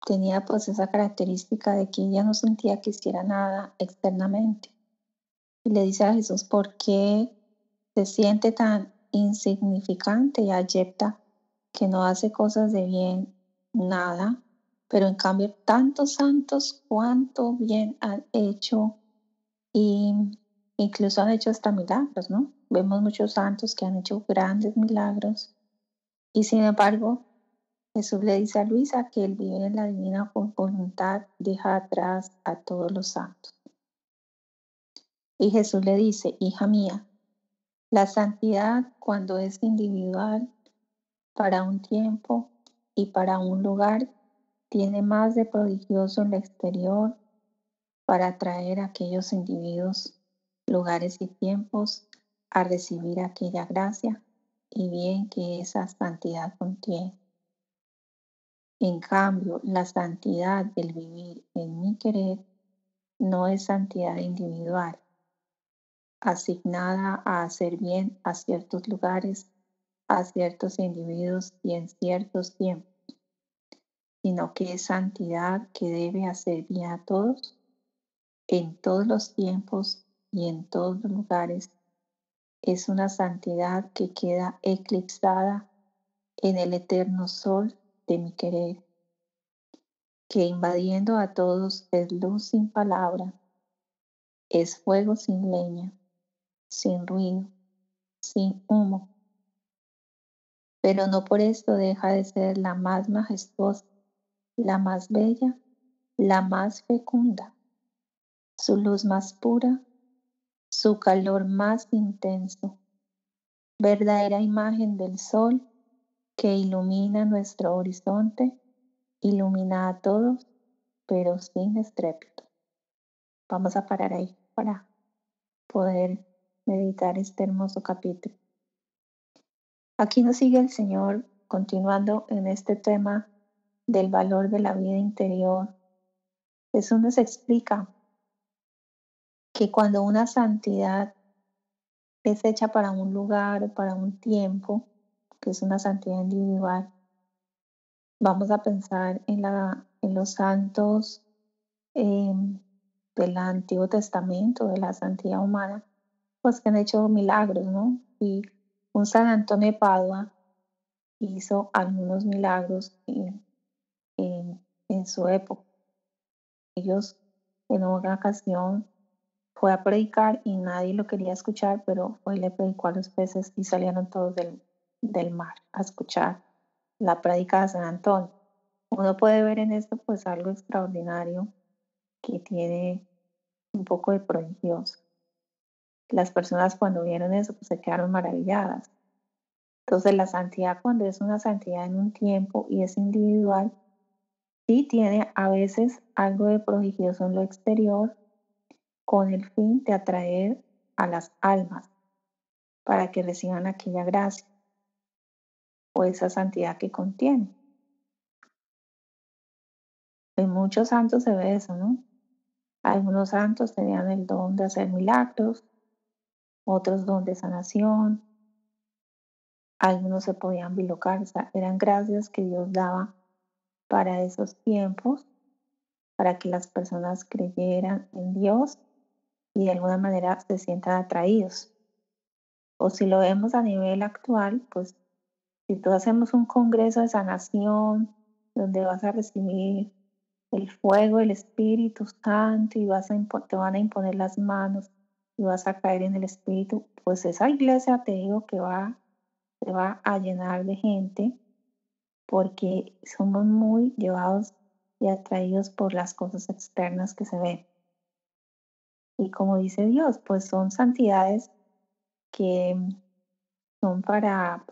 tenía pues esa característica de que ella no sentía que hiciera nada externamente. Y le dice a Jesús por qué se siente tan insignificante y abyecta, que no hace cosas de bien, nada, pero en cambio tantos santos cuánto bien han hecho, y incluso han hecho hasta milagros, ¿no? Vemos muchos santos que han hecho grandes milagros, y sin embargo Jesús le dice a Luisa que el vivir en la divina voluntad deja atrás a todos los santos. Y Jesús le dice: hija mía, la santidad, cuando es individual, para un tiempo y para un lugar, tiene más de prodigioso en el exterior para atraer a aquellos individuos, lugares y tiempos a recibir aquella gracia y bien que esa santidad contiene. En cambio, la santidad del vivir en mi querer no es santidad individual, asignada a hacer bien a ciertos lugares, a ciertos individuos y en ciertos tiempos, sino que es santidad que debe hacer bien a todos, en todos los tiempos y en todos los lugares. Es una santidad que queda eclipsada en el eterno sol de mi querer, que invadiendo a todos es luz sin palabra, es fuego sin leña, sin ruido, sin humo, pero no por esto deja de ser la más majestuosa, la más bella, la más fecunda, su luz más pura, su calor más intenso, verdadera imagen del sol que ilumina nuestro horizonte, ilumina a todos, pero sin estrépito. vamos a parar ahí para poder meditar este hermoso capítulo. Aquí nos sigue el Señor continuando en este tema del valor de la vida interior. Jesús nos explica que cuando una santidad es hecha para un lugar o para un tiempo, que es una santidad individual, vamos a pensar en los santos eh, del Antiguo Testamento, de la santidad humana, pues que han hecho milagros, ¿no? Y un San Antonio de Padua hizo algunos milagros en su época. Ellos en una ocasión fue a predicar y nadie lo quería escuchar, pero fue y le predicó a los peces y salieron todos del mar a escuchar la prédica de San Antonio. Uno puede ver en esto pues algo extraordinario que tiene un poco de prodigioso. Las personas cuando vieron eso pues se quedaron maravilladas. Entonces la santidad, cuando es una santidad en un tiempo y es individual, sí tiene a veces algo de prodigioso en lo exterior con el fin de atraer a las almas para que reciban aquella gracia o esa santidad que contiene. En muchos santos se ve eso, ¿no? Algunos santos tenían el don de hacer milagros, otros don de sanación, algunos se podían bilocar, o sea, eran gracias que Dios daba para esos tiempos, para que las personas creyeran en Dios y de alguna manera se sientan atraídos. O si lo vemos a nivel actual, pues si tú hacemos un congreso de sanación donde vas a recibir el fuego del Espíritu Santo y te van a imponer las manos y vas a caer en el Espíritu, pues esa iglesia te digo que se va a llenar de gente porque somos muy llevados y atraídos por las cosas externas que se ven. Y como dice Dios, pues son santidades que son para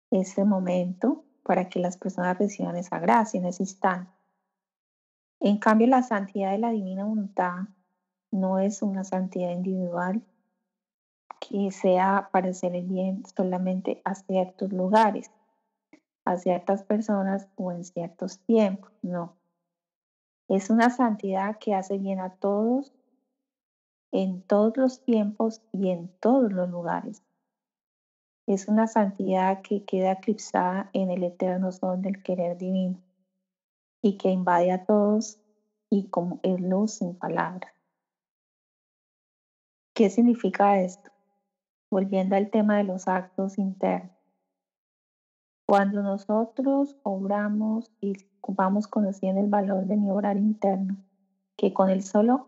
ese momento, para que las personas reciban esa gracia en ese instante. En cambio, la santidad de la divina voluntad no es una santidad individual que sea para hacer el bien solamente a ciertos lugares, a ciertas personas o en ciertos tiempos, no. Es una santidad que hace bien a todos, en todos los tiempos y en todos los lugares. Es una santidad que queda eclipsada en el eterno sol del querer divino y que invade a todos y como es luz sin palabras. ¿Qué significa esto? Volviendo al tema de los actos internos. Cuando nosotros obramos y vamos conociendo el valor de mi obrar interno, que con el solo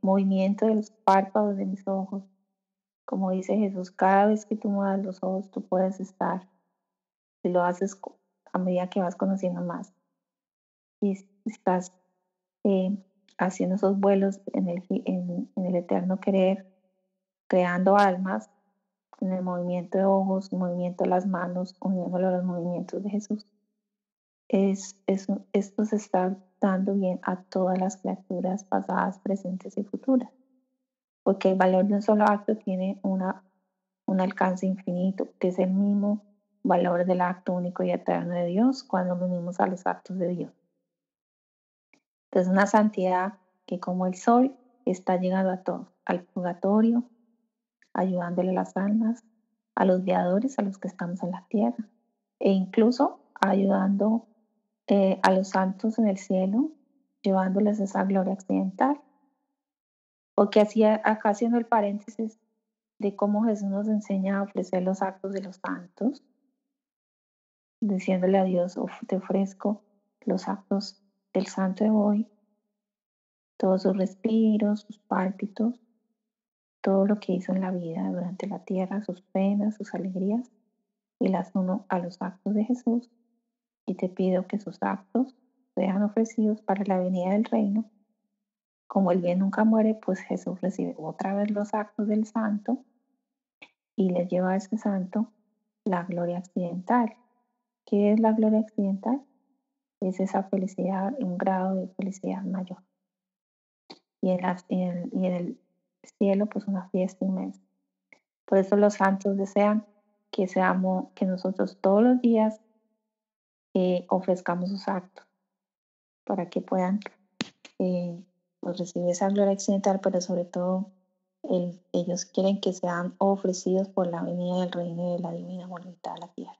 movimiento de los párpados de mis ojos, como dice Jesús, cada vez que tú muevas los ojos, tú puedes estar, si lo haces a medida que vas conociendo más, y estás eh, haciendo esos vuelos en el eterno querer, creando almas, en el movimiento de ojos, el movimiento de las manos, uniéndolo a los movimientos de Jesús. Esto se está dando bien a todas las criaturas pasadas, presentes y futuras, porque el valor de un solo acto tiene un alcance infinito, que es el mismo valor del acto único y eterno de Dios cuando lo unimos a los actos de Dios. Entonces, una santidad que como el sol está llegando a todos, al purgatorio, ayudándole a las almas, a los viadores, a los que estamos en la tierra, e incluso ayudando a los santos en el cielo, llevándoles esa gloria accidental. Porque así acá haciendo el paréntesis de cómo Jesús nos enseña a ofrecer los actos de los santos, diciéndole a Dios, te ofrezco los actos del santo de hoy, todos sus respiros, sus pálpitos, todo lo que hizo en la vida durante la tierra, sus penas, sus alegrías, y las uno a los actos de Jesús, y te pido que sus actos sean ofrecidos para la venida del reino. Como el bien nunca muere, pues Jesús recibe otra vez los actos del santo y le lleva a ese santo la gloria accidental. ¿Qué es la gloria accidental? Es esa felicidad, un grado de felicidad mayor. y en el cielo pues una fiesta inmensa. Por eso los santos desean que nosotros todos los días ofrezcamos sus actos para que puedan pues recibir esa gloria accidental, pero sobre todo ellos quieren que sean ofrecidos por la venida del reino de la divina voluntad a la tierra.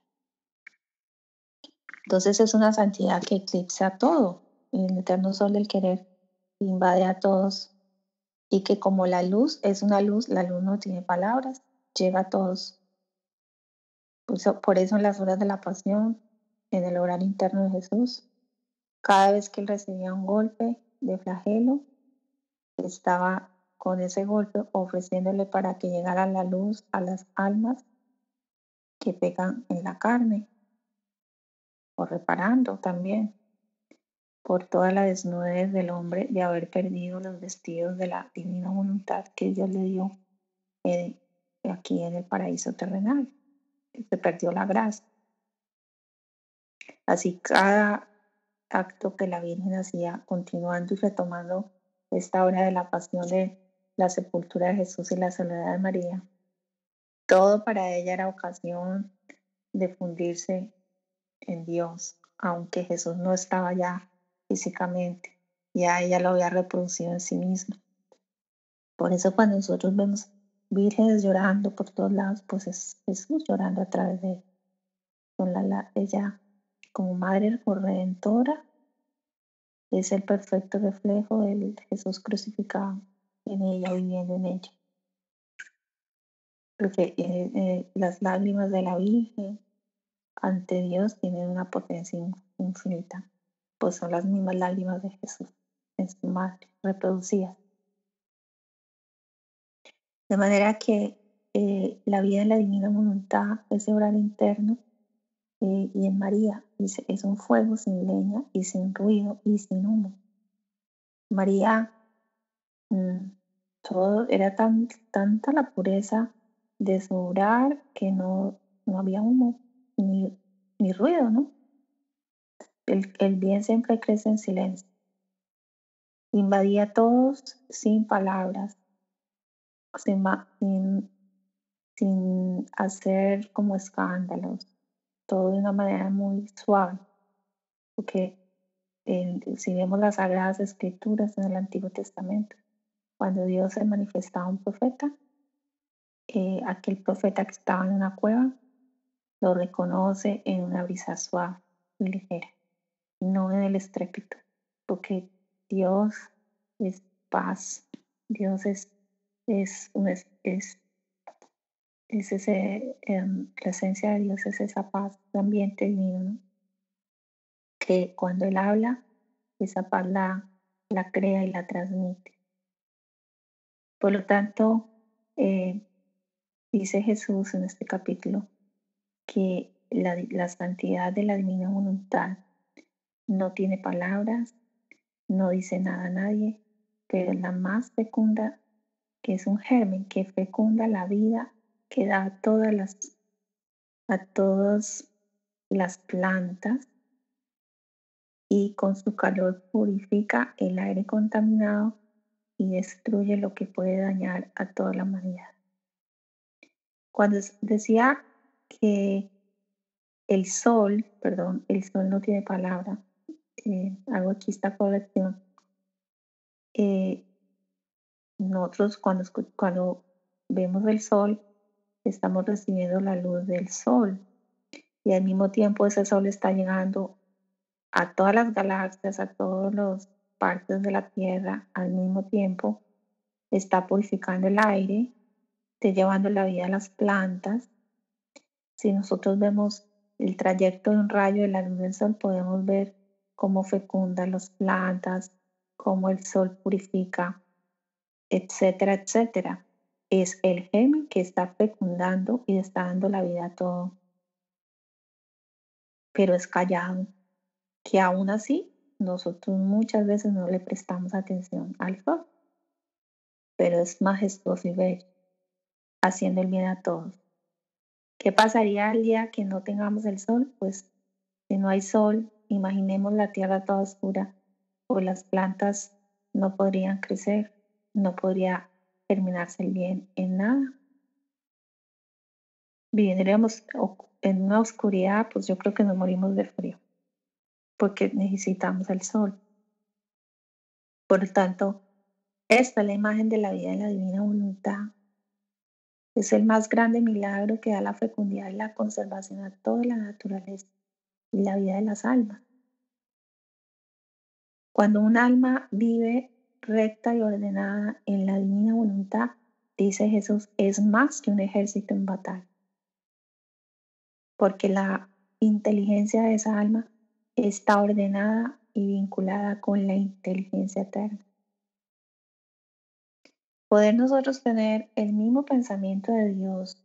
Entonces es una santidad que eclipsa todo. El eterno sol del querer invade a todos y que como la luz es una luz, la luz no tiene palabras, llega a todos. Por eso en las horas de la pasión, en el horario interno de Jesús, cada vez que él recibía un golpe de flagelo, estaba con ese golpe ofreciéndole para que llegara la luz a las almas que pegan en la carne, o reparando también por toda la desnudez del hombre de haber perdido los vestidos de la divina voluntad que Dios le dio aquí en el paraíso terrenal. Se perdió la gracia. Así cada acto que la Virgen hacía, continuando y retomando esta hora de la pasión de la sepultura de Jesús y la soledad de María, todo para ella era ocasión de fundirse en Dios, aunque Jesús no estaba ya físicamente, ya ella lo había reproducido en sí misma. Por eso cuando nosotros vemos vírgenes llorando por todos lados, pues es Jesús llorando a través de ella como madre redentora, es el perfecto reflejo del Jesús crucificado en ella, viviendo en ella. Porque las lágrimas de la Virgen ante Dios tienen una potencia infinita, pues son las mismas lágrimas de Jesús en su madre, reproducidas. De manera que la vida en la divina voluntad, ese orar interno, y en María, dice, es un fuego sin leña y sin ruido y sin humo. María, todo era tanta la pureza de su orar que no había humo ni ruido, ¿no? El bien siempre crece en silencio. Invadía a todos sin palabras, sin hacer como escándalos, todo de una manera muy suave, porque si vemos las Sagradas Escrituras en el Antiguo Testamento, cuando Dios se manifestaba a un profeta, aquel profeta que estaba en una cueva lo reconoce en una brisa suave y ligera, no en el estrépito, porque Dios es paz, Dios es ese, la esencia de Dios es esa paz, el ambiente divino, ¿no? Que cuando Él habla, esa paz la crea y la transmite. Por lo tanto, dice Jesús en este capítulo que la santidad de la divina voluntad no tiene palabras, no dice nada a nadie, pero es la más fecunda, que es un germen que fecunda la vida, que da a todas las plantas y con su calor purifica el aire contaminado y destruye lo que puede dañar a toda la humanidad. Cuando decía que el sol no tiene palabra, hago aquí esta corrección. Nosotros cuando vemos el sol, estamos recibiendo la luz del sol y al mismo tiempo ese sol está llegando a todas las galaxias, a todas las partes de la Tierra al mismo tiempo, está purificando el aire, está llevando la vida a las plantas. Si nosotros vemos el trayecto de un rayo de la luz del sol, podemos ver cómo fecunda las plantas, cómo el sol purifica, etcétera, etcétera. Es el germen que está fecundando y está dando la vida a todo. Pero es callado, que aún así nosotros muchas veces no le prestamos atención al sol, pero es majestuoso y bello, haciendo el bien a todos. ¿Qué pasaría el día que no tengamos el sol? Pues si no hay sol, imaginemos la tierra toda oscura o las plantas no podrían crecer, no podría germinarse el bien en nada. Viviríamos en una oscuridad, pues yo creo que nos morimos de frío, porque necesitamos el sol. Por lo tanto, esta es la imagen de la vida en la divina voluntad. Es el más grande milagro que da la fecundidad y la conservación a toda la naturaleza y la vida de las almas. Cuando un alma vive recta y ordenada en la divina voluntad, dice Jesús, es más que un ejército en batalla, porque la inteligencia de esa alma está ordenada y vinculada con la inteligencia eterna. Poder nosotros tener el mismo pensamiento de Dios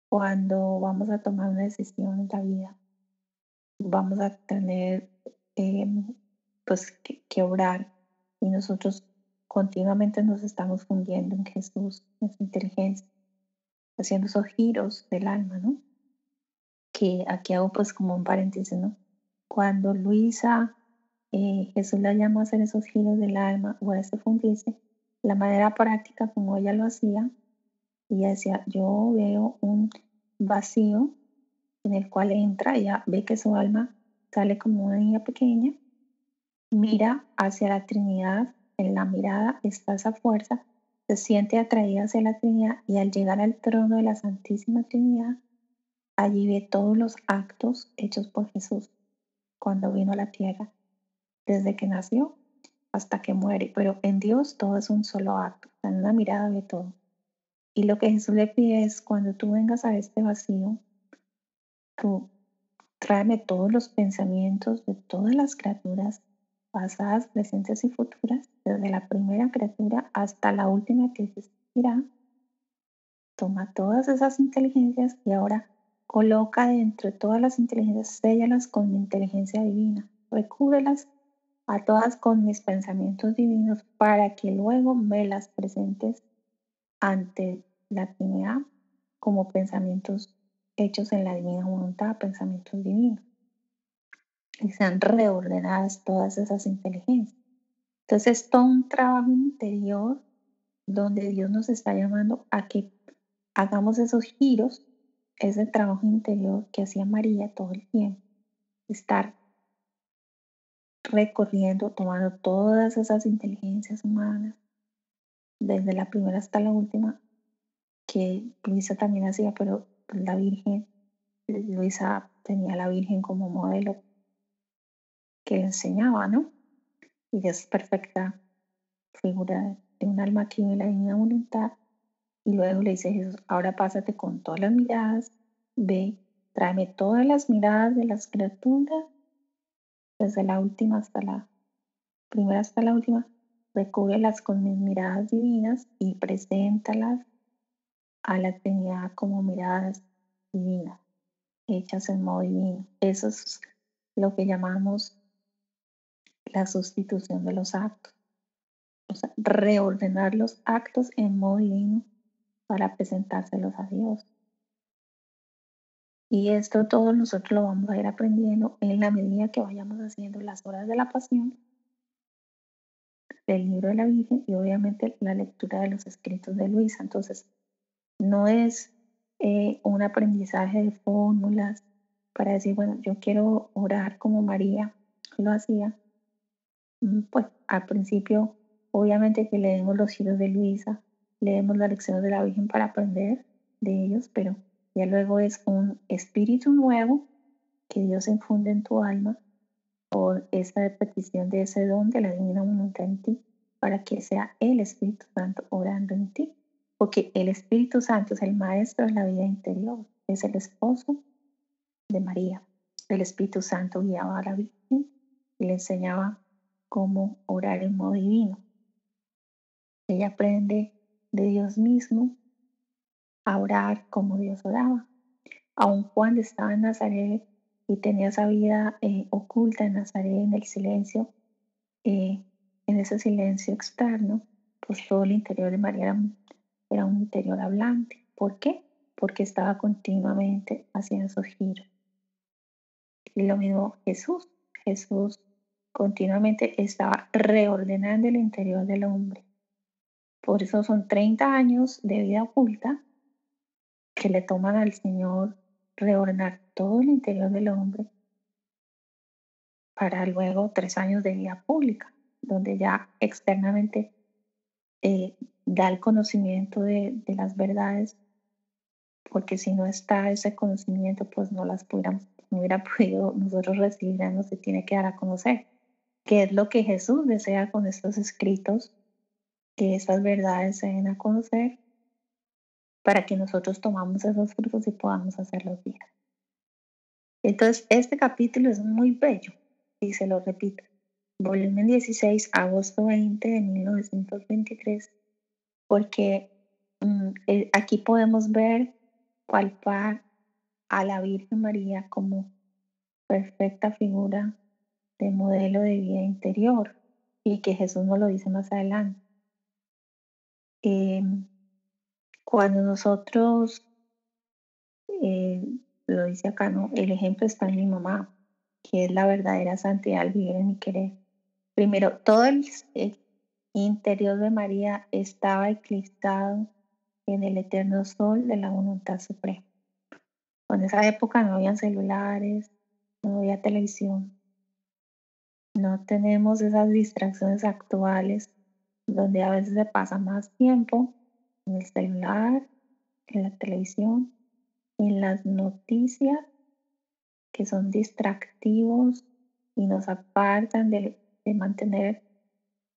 cuando vamos a tomar una decisión en la vida, vamos a tener pues que orar, y nosotros continuamente nos estamos fundiendo en Jesús, en su inteligencia, haciendo esos giros del alma, ¿no? Que aquí hago pues como un paréntesis, ¿no? Cuando Luisa, Jesús la llama a hacer esos giros del alma o a ese fundirse, la manera práctica como ella lo hacía, ella decía, yo veo un vacío en el cual entra, ella ve que su alma sale como una niña pequeña, mira hacia la Trinidad, en la mirada está esa fuerza, se siente atraída hacia la Trinidad y al llegar al trono de la Santísima Trinidad, allí ve todos los actos hechos por Jesús cuando vino a la tierra, desde que nació hasta que muere. Pero en Dios todo es un solo acto, en una mirada ve todo. Y lo que Jesús le pide es, cuando tú vengas a este vacío, tú tráeme todos los pensamientos de todas las criaturas, pasadas, presentes y futuras, desde la primera criatura hasta la última que existirá. Toma todas esas inteligencias y ahora coloca dentro de todas las inteligencias, séllalas con mi inteligencia divina, recúbrelas a todas con mis pensamientos divinos para que luego me las presentes ante la Trinidad como pensamientos hechos en la divina voluntad, pensamientos divinos, y sean reordenadas todas esas inteligencias. Entonces es todo un trabajo interior donde Dios nos está llamando a que hagamos esos giros, ese trabajo interior que hacía María todo el tiempo, estar recorriendo, tomando todas esas inteligencias humanas, desde la primera hasta la última, que Luisa también hacía, pero la Virgen, Luisa tenía a la Virgen como modelo que le enseñaba, ¿no? Y es perfecta figura de un alma que vive la divina voluntad. Y luego le dice Jesús, ahora pásate con todas las miradas, ve, tráeme todas las miradas de las criaturas, desde la última hasta la primera hasta la última, recúbrelas con mis miradas divinas y preséntalas a la Trinidad como miradas divinas, hechas en modo divino. Eso es lo que llamamos la sustitución de los actos. O sea, reordenar los actos en modo divino para presentárselos a Dios. Y esto todo nosotros lo vamos a ir aprendiendo en la medida que vayamos haciendo las horas de la pasión, el libro de la Virgen y obviamente la lectura de los escritos de Luisa. Entonces, no es un aprendizaje de fórmulas para decir, bueno, yo quiero orar como María lo hacía. Pues al principio, obviamente que leemos los giros de Luisa, leemos las lecciones de la Virgen para aprender de ellos, pero ya luego es un espíritu nuevo que Dios infunde en tu alma por esta petición de ese don de la divina voluntad en ti, para que sea el Espíritu Santo orando en ti. Porque el Espíritu Santo es el maestro de la vida interior, es el esposo de María. El Espíritu Santo guiaba a la Virgen y le enseñaba cómo orar en modo divino. Ella aprende de Dios mismo a orar como Dios oraba. Aun cuando estaba en Nazaret y tenía esa vida oculta en Nazaret, en el silencio, en ese silencio externo, pues todo el interior de María era un interior hablante. ¿Por qué? Porque estaba continuamente haciendo esos giros. Y lo mismo Jesús. Jesús continuamente estaba reordenando el interior del hombre. Por eso son 30 años de vida oculta que le toman al Señor reordenar todo el interior del hombre para luego 3 años de vida pública, donde ya externamente da el conocimiento de las verdades, porque si no está ese conocimiento, pues no hubiera podido nosotros recibir, no se tiene que dar a conocer, que es lo que Jesús desea con estos escritos, que esas verdades se den a conocer para que nosotros tomamos esos frutos y podamos hacerlos bien. Entonces, este capítulo es muy bello, y se lo repito. Volumen 16, agosto 20 de 1923, porque aquí podemos ver, palpar a la Virgen María como perfecta figura de modelo de vida interior, y que Jesús nos lo dice más adelante. Cuando nosotros, eh, lo dice acá, ¿no? El ejemplo está en mi mamá, que es la verdadera santidad al vivir en mi querer. Primero, todo el interior de María estaba eclipsado en el eterno sol de la voluntad suprema. En esa época no habían celulares, no había televisión, no tenemos esas distracciones actuales donde a veces se pasa más tiempo en el celular, en la televisión, en las noticias que son distractivos y nos apartan de mantener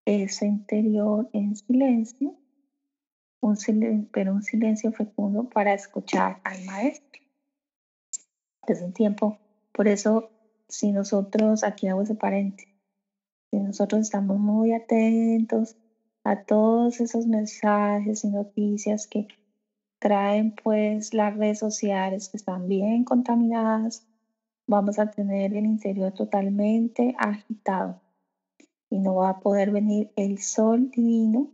ese interior en silencio, pero un silencio fecundo para escuchar al maestro. Es un tiempo, por eso si nosotros, aquí hago ese paréntesis, si nosotros estamos muy atentos a todos esos mensajes y noticias que traen pues las redes sociales que están bien contaminadas, vamos a tener el interior totalmente agitado y no va a poder venir el sol divino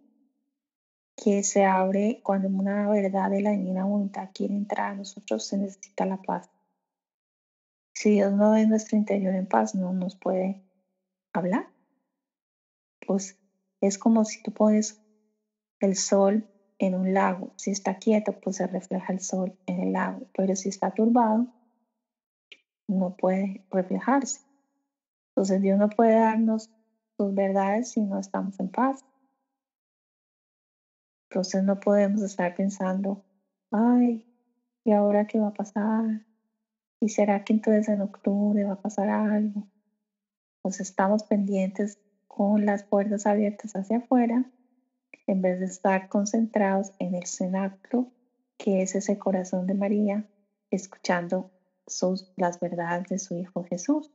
que se abre cuando una verdad de la divina voluntad quiere entrar a nosotros. Se necesita la paz. Si Dios no ve nuestro interior en paz, no nos puede hablar. Pues es como si tú pones el sol en un lago. Si está quieto, pues se refleja el sol en el lago. Pero si está turbado, no puede reflejarse. Entonces Dios no puede darnos sus verdades si no estamos en paz. Entonces no podemos estar pensando, ay, ¿y ahora qué va a pasar? ¿Y será que entonces en octubre va a pasar algo? Pues estamos pendientes con las puertas abiertas hacia afuera en vez de estar concentrados en el cenáculo, que es ese corazón de María, escuchando las verdades de su Hijo Jesús.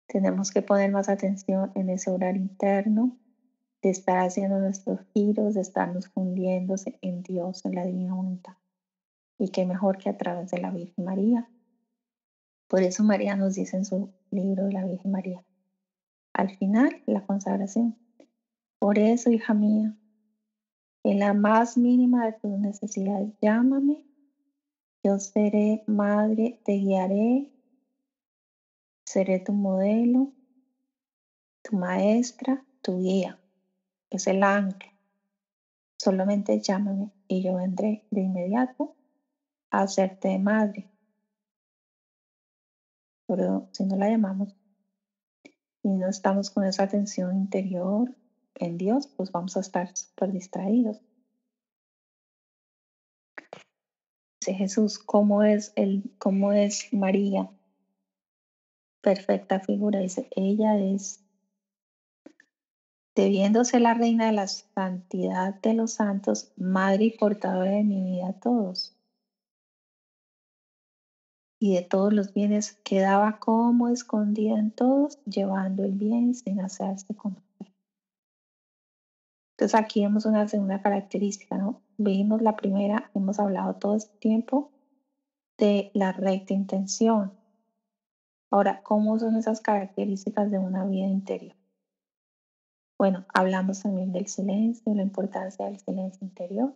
Tenemos que poner más atención en ese orar interno, de estar haciendo nuestros giros, de estarnos fundiéndose en Dios, en la divina voluntad. Y qué mejor que a través de la Virgen María. Por eso María nos dice en su libro de la Virgen María, al final, la consagración. Por eso, hija mía, en la más mínima de tus necesidades, llámame, yo seré madre, te guiaré, seré tu modelo, tu maestra, tu guía, es el ancla. Solamente llámame y yo vendré de inmediato a hacerte madre. Pero si no la llamamos y no estamos con esa atención interior en Dios, pues vamos a estar súper distraídos. Dice Jesús, ¿cómo es María? Perfecta figura. Dice, ella es, debiéndose la reina de la santidad de los santos, madre y portadora de mi vida a todos. Y de todos los bienes quedaba como escondida en todos, llevando el bien sin hacerse conocer. Entonces aquí vemos una segunda característica, ¿no? Vimos la primera, hemos hablado todo este tiempo de la recta intención. Ahora, ¿cómo son esas características de una vida interior? Bueno, hablamos también del silencio, la importancia del silencio interior.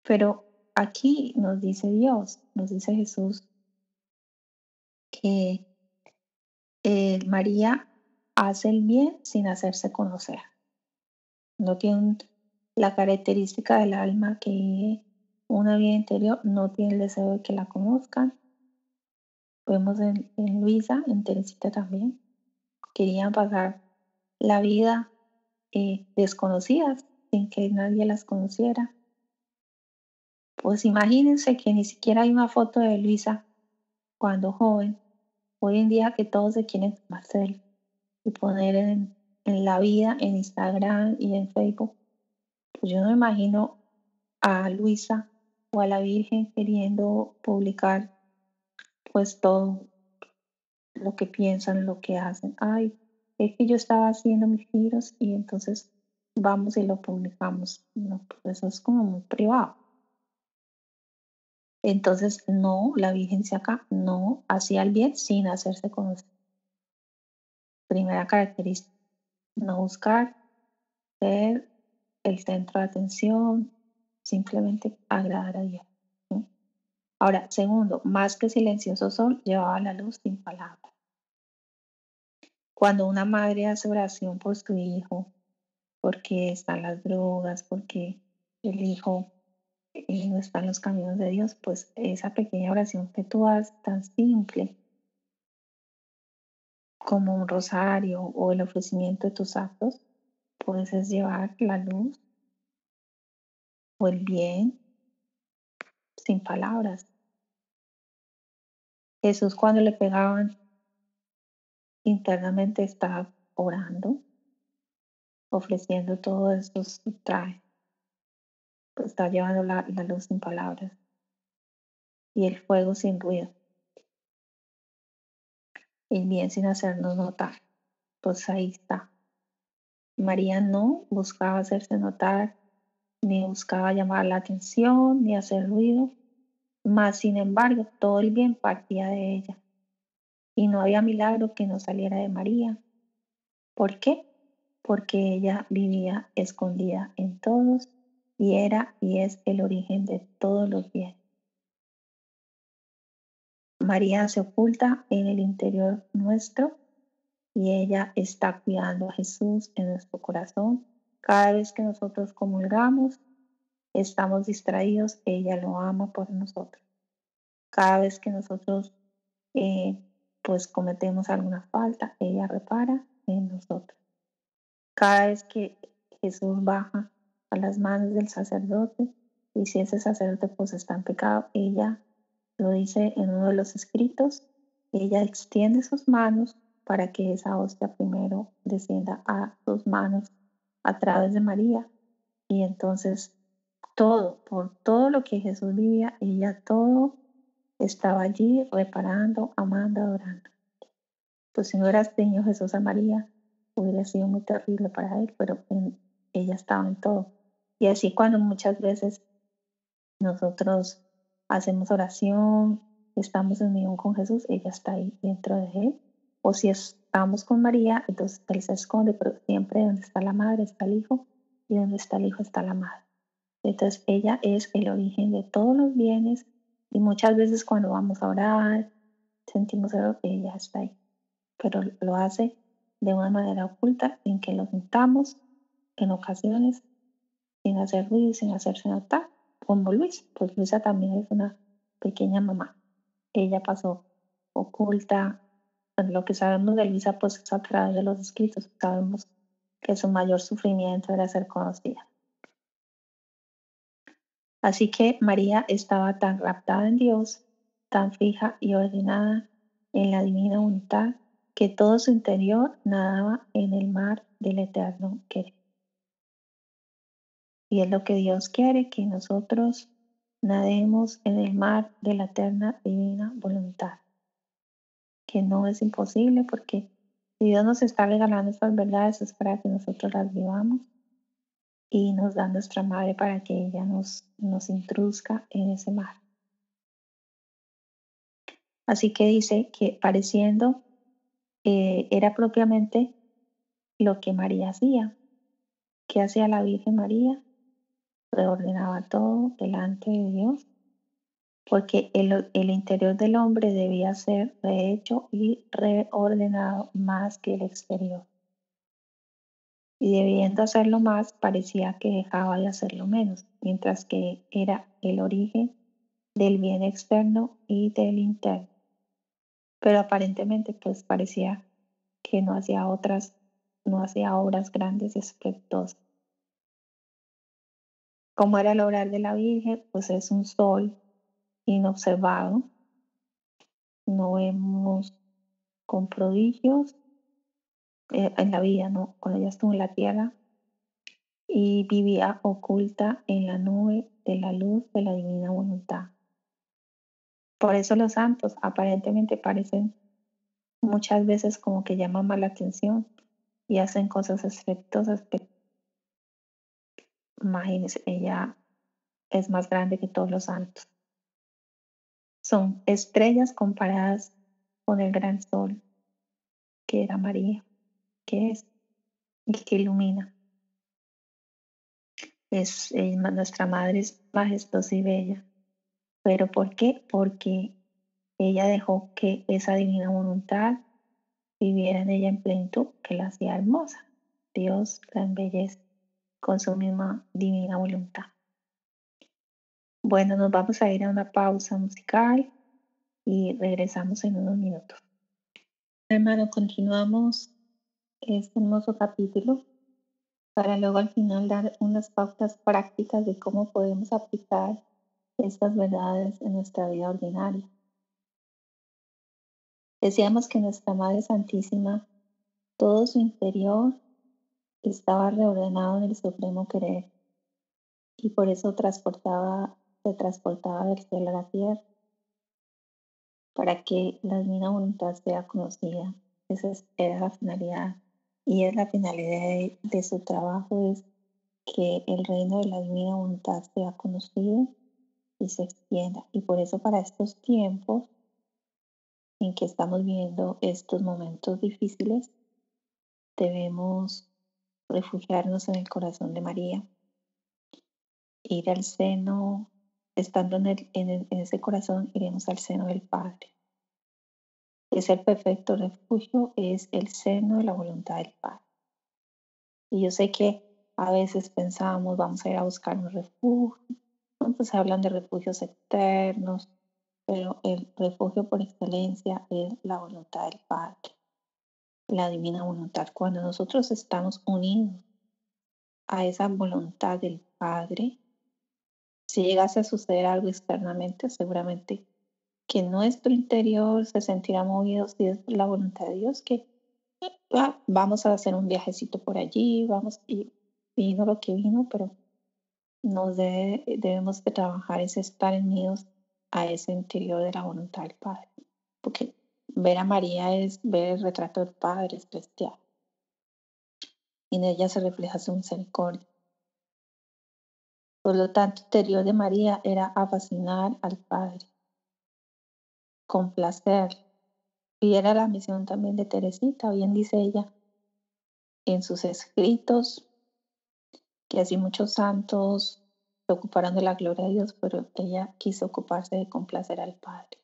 Pero aquí nos dice Dios, nos dice Jesús, que María hace el bien sin hacerse conocer. No tiene la característica del alma que una vida interior no tiene el deseo de que la conozcan. Vemos en Luisa, en Teresita también. Querían pasar la vida desconocidas, sin que nadie las conociera. Pues imagínense que ni siquiera hay una foto de Luisa cuando joven. Hoy en día que todos se quieren tomar selfie y poner en la vida, en Instagram y en Facebook. Pues yo no me imagino a Luisa o a la Virgen queriendo publicar pues todo lo que piensan, lo que hacen. Ay, es que yo estaba haciendo mis giros y entonces vamos y lo publicamos. No, pues eso es como muy privado. Entonces, no, la Virgen acá no hacía el bien sin hacerse conocer. Primera característica, no buscar ser el centro de atención, simplemente agradar a Dios. ¿Sí? Ahora, segundo, más que silencioso sol, llevaba la luz sin palabras. Cuando una madre hace oración por su hijo, porque están las drogas, porque el hijo no está en los caminos de Dios, pues esa pequeña oración que tú haces, tan simple como un rosario o el ofrecimiento de tus actos, puedes llevar la luz o el bien sin palabras. Jesús cuando le pegaban internamente estaba orando, ofreciendo todo eso su traje, pues está llevando la luz sin palabras y el fuego sin ruido, el bien sin hacernos notar, pues ahí está. María no buscaba hacerse notar, ni buscaba llamar la atención, ni hacer ruido, mas sin embargo todo el bien partía de ella, y no había milagro que no saliera de María. ¿Por qué? Porque ella vivía escondida en todos y era y es el origen de todos los bienes. María se oculta en el interior nuestro y ella está cuidando a Jesús en nuestro corazón. Cada vez que nosotros comulgamos, estamos distraídos, ella lo ama por nosotros. Cada vez que nosotros pues cometemos alguna falta, ella repara en nosotros. Cada vez que Jesús baja a las manos del sacerdote, y si ese sacerdote pues está en pecado, ella lo dice en uno de los escritos, ella extiende sus manos para que esa hostia primero descienda a sus manos a través de María. Y entonces por todo lo que Jesús vivía, ella todo estaba allí reparando, amando, adorando. Pues si no hubiera tenido Jesús a María, hubiera sido muy terrible para él, pero ella estaba en todo. Y así cuando muchas veces nosotros hacemos oración, estamos en unión con Jesús, ella está ahí dentro de él. O si estamos con María, entonces él se esconde, pero siempre donde está la madre está el hijo y donde está el hijo está la madre. Entonces ella es el origen de todos los bienes y muchas veces cuando vamos a orar, sentimos que ella está ahí, pero lo hace de una manera oculta sin que lo sintamos en ocasiones, sin hacer ruido y sin hacerse notar, como Luisa. Pues Luisa también es una pequeña mamá. Ella pasó oculta. Bueno, lo que sabemos de Luisa pues es a través de los escritos. Sabemos que su mayor sufrimiento era ser conocida. Así que María estaba tan raptada en Dios, tan fija y ordenada en la divina voluntad, que todo su interior nadaba en el mar del eterno querer. Y es lo que Dios quiere, que nosotros nademos en el mar de la eterna divina voluntad, que no es imposible porque si Dios nos está regalando estas verdades es para que nosotros las vivamos y nos da nuestra madre para que ella nos introduzca en ese mar. Así que dice que pareciendo era propiamente lo que María hacía. ¿Qué hacía la Virgen María? Reordenaba todo delante de Dios, porque el interior del hombre debía ser rehecho y reordenado más que el exterior. Y debiendo hacerlo más, parecía que dejaba de hacerlo menos, mientras que era el origen del bien externo y del interno. Pero aparentemente pues parecía que no hacía obras grandes y espectosas. Como era el obrar de la Virgen, pues es un sol inobservado, no vemos con prodigios en la vida, ¿no? Cuando ella estuvo en la tierra y vivía oculta en la nube de la luz de la divina voluntad. Por eso los santos aparentemente parecen muchas veces como que llaman más la atención y hacen cosas espectosas, pero imagínense, ella es más grande que todos los santos. Son estrellas comparadas con el gran sol que era María, que es y que ilumina. Nuestra madre es majestuosa y bella. ¿Pero por qué? Porque ella dejó que esa divina voluntad viviera en ella en plenitud, que la hacía hermosa. Dios la embellece con su misma divina voluntad. Bueno, nos vamos a ir a una pausa musical y regresamos en unos minutos. Hermano, continuamos este hermoso capítulo para luego al final dar unas pautas prácticas de cómo podemos aplicar estas verdades en nuestra vida ordinaria. Decíamos que nuestra Madre Santísima, todo su interior estaba reordenado en el supremo querer y por eso se transportaba del cielo a la tierra para que la divina voluntad sea conocida. Esa era la finalidad y es la finalidad de su trabajo, es que el reino de la divina voluntad sea conocido y se extienda. Y por eso para estos tiempos en que estamos viviendo estos momentos difíciles, debemos refugiarnos en el corazón de María, ir al seno, estando en ese corazón, iremos al seno del Padre. Es el perfecto refugio, es el seno de la voluntad del Padre. Y yo sé que a veces pensamos, vamos a ir a buscar un refugio, pues hablan de refugios eternos, pero el refugio por excelencia es la voluntad del Padre, la divina voluntad. Cuando nosotros estamos unidos a esa voluntad del Padre, si llegase a suceder algo externamente, seguramente que nuestro interior se sentirá movido si es la voluntad de Dios, que vamos a hacer un viajecito por allí, vamos y vino lo que vino, pero debemos de trabajar es estar unidos a ese interior de la voluntad del Padre, porque ver a María es ver el retrato del Padre celestial y en ella se refleja su misericordia. Por lo tanto, el interior de María era a fascinar al Padre, complacer. Y era la misión también de Teresita. Bien dice ella en sus escritos que así muchos santos se ocuparon de la gloria de Dios, pero ella quiso ocuparse de complacer al Padre.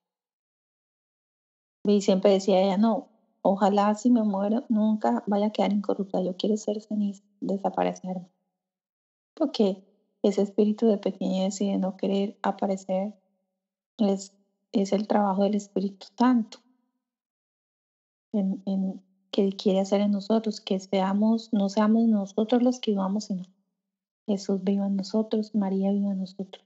Y siempre decía ella, no, ojalá si me muero nunca vaya a quedar incorrupta, yo quiero ser ceniza, desaparecerme. Porque ese espíritu de pequeñez y de no querer aparecer es el trabajo del Espíritu Santo que quiere hacer en nosotros, que no seamos nosotros los que vivamos, sino Jesús viva en nosotros, María viva en nosotros.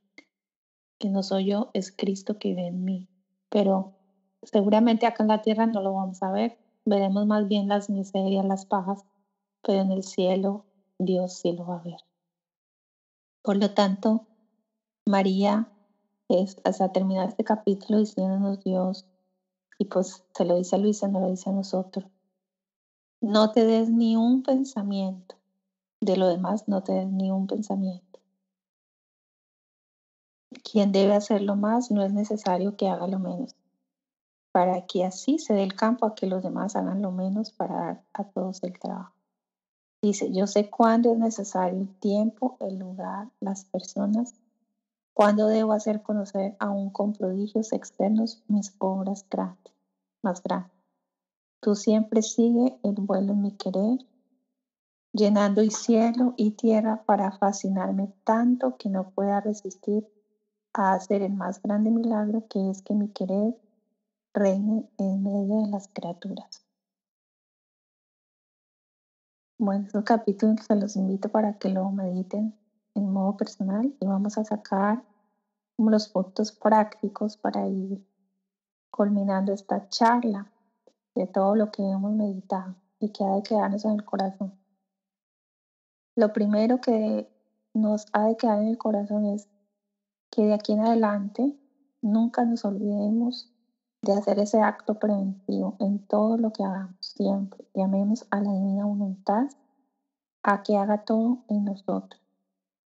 Que no soy yo, es Cristo que vive en mí. Pero seguramente acá en la tierra no lo vamos a ver, veremos más bien las miserias, las pajas, pero en el cielo Dios sí lo va a ver. Por lo tanto, María hasta terminar este capítulo diciéndonos Dios, y pues se lo dice a Luisa, no lo dice a nosotros. No te des ni un pensamiento. De lo demás, no te des ni un pensamiento. Quien debe hacerlo más, no es necesario que haga lo menos, para que así se dé el campo a que los demás hagan lo menos para dar a todos el trabajo. Dice, yo sé cuándo es necesario el tiempo, el lugar, las personas ¿Cuándo debo hacer conocer aún con prodigios externos mis obras más grandes? Tú siempre sigue el vuelo en mi querer, llenando el cielo y tierra para fascinarme tanto que no pueda resistir a hacer el más grande milagro, que es que mi querer reine en medio de las criaturas. Bueno, estos capítulos se los invito para que lo mediten en modo personal y vamos a sacar como los puntos prácticos para ir culminando esta charla de todo lo que hemos meditado y que ha de quedarnos en el corazón. Lo primero que nos ha de quedar en el corazón es que de aquí en adelante nunca nos olvidemos de hacer ese acto preventivo en todo lo que hagamos. Siempre llamemos a la divina voluntad a que haga todo en nosotros,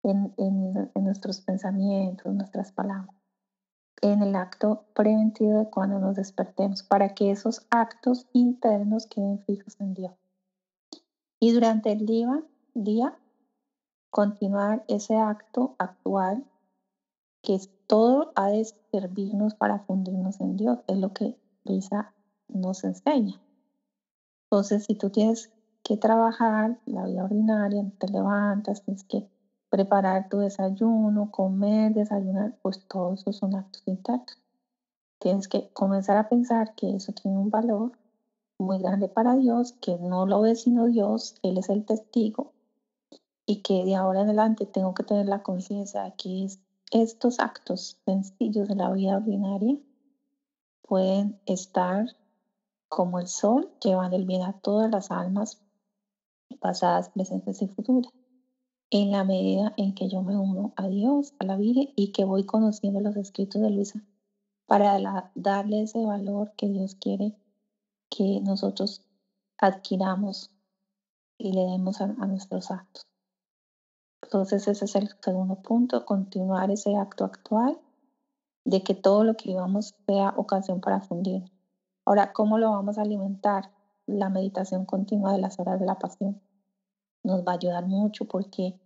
en nuestros pensamientos, nuestras palabras, en el acto preventivo de cuando nos despertemos, para que esos actos internos queden fijos en Dios. Y durante el día continuar ese acto actual, que todo ha de servirnos para fundirnos en Dios, es lo que Lisa nos enseña. Entonces, si tú tienes que trabajar la vida ordinaria, te levantas, tienes que preparar tu desayuno, comer, desayunar, pues todos esos son actos internos. Tienes que comenzar a pensar que eso tiene un valor muy grande para Dios, que no lo ve sino Dios, Él es el testigo, y que de ahora en adelante tengo que tener la conciencia de que estos actos sencillos de la vida ordinaria pueden estar como el sol, llevando el bien a todas las almas pasadas, presentes y futuras, en la medida en que yo me uno a Dios, a la Virgen, y que voy conociendo los escritos de Luisa para darle ese valor que Dios quiere que nosotros adquiramos y le demos a nuestros actos. Entonces ese es el segundo punto, continuar ese acto actual de que todo lo que vivamos sea ocasión para fundir. Ahora, ¿cómo lo vamos a alimentar? La meditación continua de las horas de la pasión nos va a ayudar mucho porque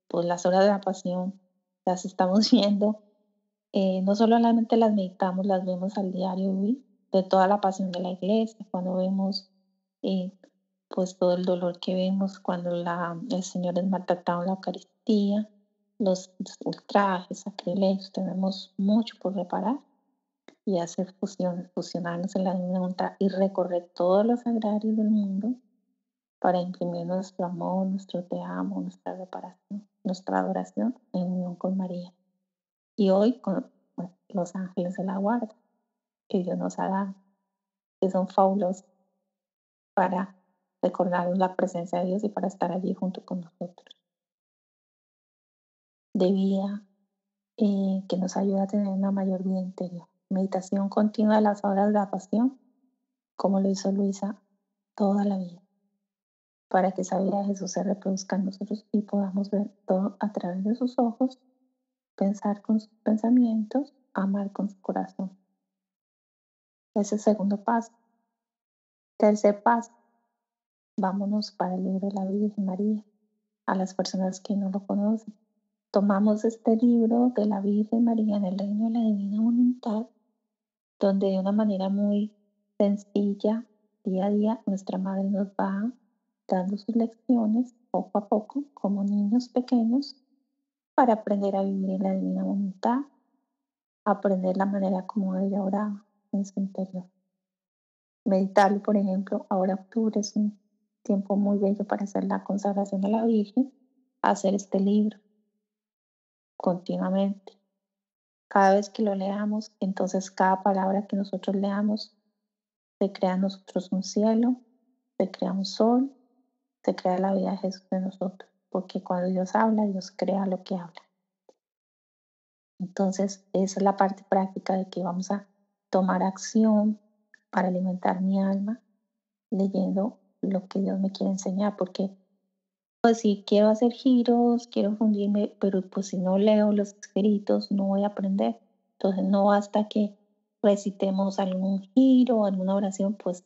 pues las horas de la pasión las estamos viendo, no solamente las meditamos, las vemos al diario vivir de toda la pasión de la iglesia, cuando vemos eh, pues todo el dolor que vemos cuando el Señor es maltratado en la Eucaristía, los ultrajes, sacrilegios, tenemos mucho por reparar y hacer fusionarnos en la divina voluntad y recorrer todos los agrarios del mundo para imprimir nuestro amor, nuestro te amo, nuestra reparación, nuestra adoración en unión con María. Y hoy con los ángeles de la guarda que Dios nos ha dado, que son fabulosos para recordarnos la presencia de Dios y para estar allí junto con nosotros. De vida, que nos ayuda a tener una mayor vida interior. Meditación continua de las horas de la pasión, como lo hizo Luisa toda la vida, para que esa vida de Jesús se reproduzca en nosotros y podamos ver todo a través de sus ojos, pensar con sus pensamientos, amar con su corazón. Ese es el segundo paso. Tercer paso, vámonos para el libro de la Virgen María, a las personas que no lo conocen. Tomamos este libro de la Virgen María en el reino de la divina voluntad, donde de una manera muy sencilla, día a día, nuestra madre nos va dando sus lecciones poco a poco, como niños pequeños, para aprender a vivir en la divina voluntad, aprender la manera como ella oraba en su interior. Meditarlo, por ejemplo, ahora octubre es un tiempo muy bello para hacer la consagración a la Virgen, hacer este libro continuamente. Cada vez que lo leamos, entonces cada palabra que nosotros leamos, se crea en nosotros un cielo, se crea un sol, se crea la vida de Jesús en nosotros, porque cuando Dios habla, Dios crea lo que habla. Entonces, esa es la parte práctica de que vamos a tomar acción para alimentar mi alma, leyendo lo que Dios me quiere enseñar, porque pues sí, quiero hacer giros, quiero fundirme, pero pues si no leo los escritos no voy a aprender. Entonces no basta que recitemos algún giro o alguna oración, pues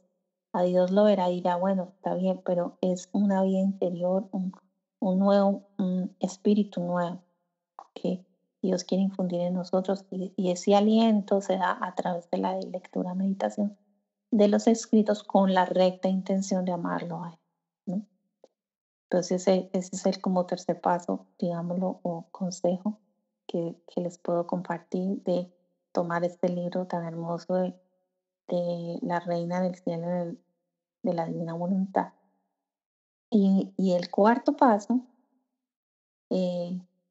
a Dios lo verá y dirá, bueno, está bien, pero es una vida interior, un nuevo un espíritu nuevo que Dios quiere infundir en nosotros y ese aliento se da a través de la lectura, meditación de los escritos con la recta intención de amarlo a Él, ¿no? Entonces ese es el como tercer paso, digámoslo, o consejo que les puedo compartir de tomar este libro tan hermoso de la Reina del Cielo de la Divina Voluntad. Y el cuarto paso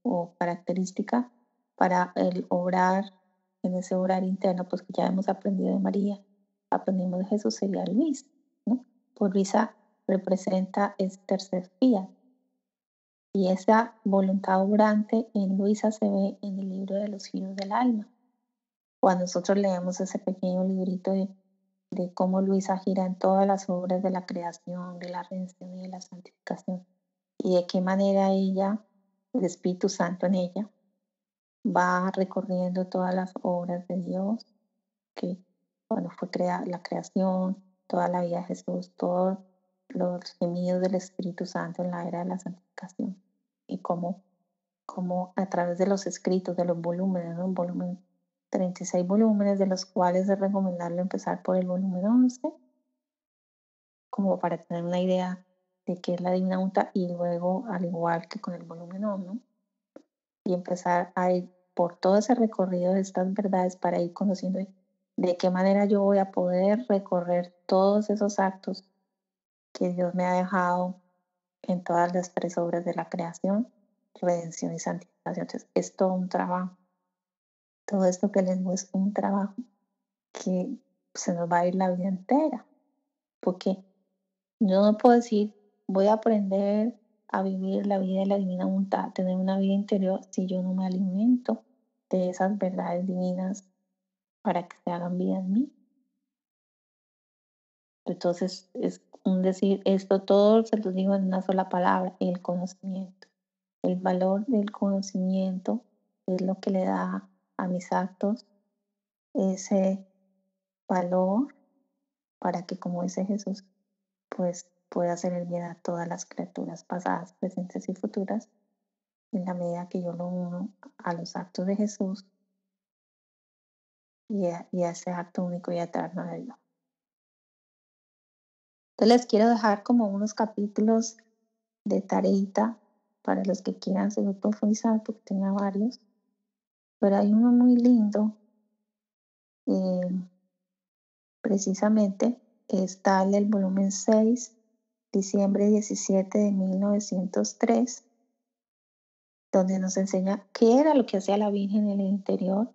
o característica para el obrar, en ese obrar interno, pues que ya hemos aprendido de María, aprendimos de Jesús, sería Luis, ¿no? Pues Luisa representa ese tercer fiat. Y esa voluntad obrante en Luisa se ve en el libro de los giros del alma. Cuando nosotros leemos ese pequeño librito de cómo Luisa gira en todas las obras de la creación, de la redención y de la santificación, y de qué manera ella, el Espíritu Santo en ella, va recorriendo todas las obras de Dios, que bueno, fue la creación, toda la vida de Jesús, todos los gemidos del Espíritu Santo en la era de la santificación, y cómo a través de los escritos, de los volúmenes, ¿no? Un volumen, 36 volúmenes, de los cuales es recomendable empezar por el volumen 11, como para tener una idea de qué es la Divina Voluntad, y luego, al igual que con el volumen 1, y empezar a ir por todo ese recorrido de estas verdades para ir conociendo de qué manera yo voy a poder recorrer todos esos actos que Dios me ha dejado en todas las tres obras de la creación, redención y santificación. Entonces, es todo un trabajo. Todo esto que les digo es un trabajo que se nos va a ir la vida entera, porque yo no puedo decir, voy a aprender a vivir la vida de la divina voluntad, tener una vida interior, si yo no me alimento de esas verdades divinas para que se hagan vida en mí. Entonces, es un decir, esto todo se lo digo en una sola palabra, el conocimiento. El valor del conocimiento es lo que le da a mis actos ese valor para que, como dice Jesús, pues pueda hacer el bien a todas las criaturas pasadas, presentes y futuras, en la medida que yo lo uno a los actos de Jesús y a ese acto único y eterno de Dios. Entonces les quiero dejar como unos capítulos de tareita para los que quieran seguir profundizando, porque tenía varios, pero hay uno muy lindo, eh, precisamente está en el volumen 6, diciembre 17 de 1903, donde nos enseña qué era lo que hacía la Virgen en el interior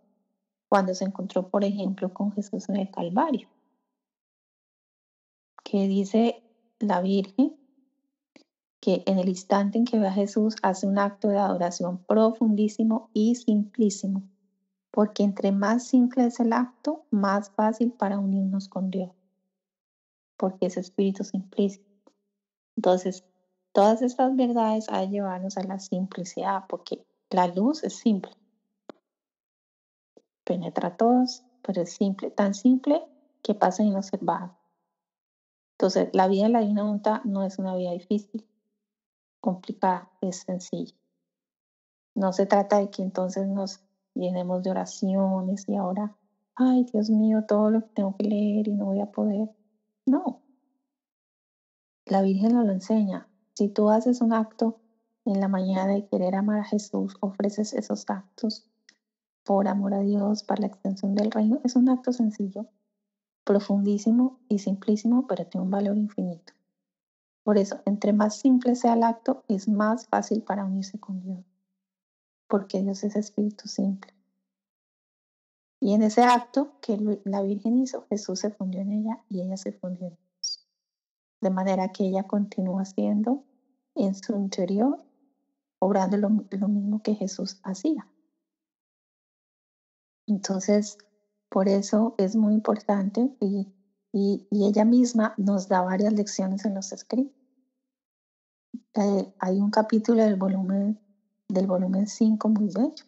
cuando se encontró, por ejemplo, con Jesús en el Calvario. Que dice la Virgen que en el instante en que ve a Jesús hace un acto de adoración profundísimo y simplísimo, porque entre más simple es el acto, más fácil para unirnos con Dios, porque es espíritu simplísimo. Entonces, todas estas verdades hay que llevarnos a la simplicidad, porque la luz es simple, penetra a todos, pero es simple, tan simple que pasa inobservado. Entonces, la vida en la Divina Voluntad no es una vida difícil, complicada, es sencilla. No se trata de que entonces nos llenemos de oraciones y ahora, ay, Dios mío, todo lo que tengo que leer y no voy a poder. No, la Virgen nos lo enseña. Si tú haces un acto en la mañana de querer amar a Jesús, ofreces esos actos por amor a Dios, para la extensión del reino, es un acto sencillo, profundísimo y simplísimo, pero tiene un valor infinito. Por eso, entre más simple sea el acto, es más fácil para unirse con Dios, porque Dios es espíritu simple. Y en ese acto que la Virgen hizo, Jesús se fundió en ella y ella se fundió en Dios. De manera que ella continúa siendo en su interior, obrando lo mismo que Jesús hacía. Entonces, por eso es muy importante y ella misma nos da varias lecciones en los escritos. Hay un capítulo del volumen 5 muy bello,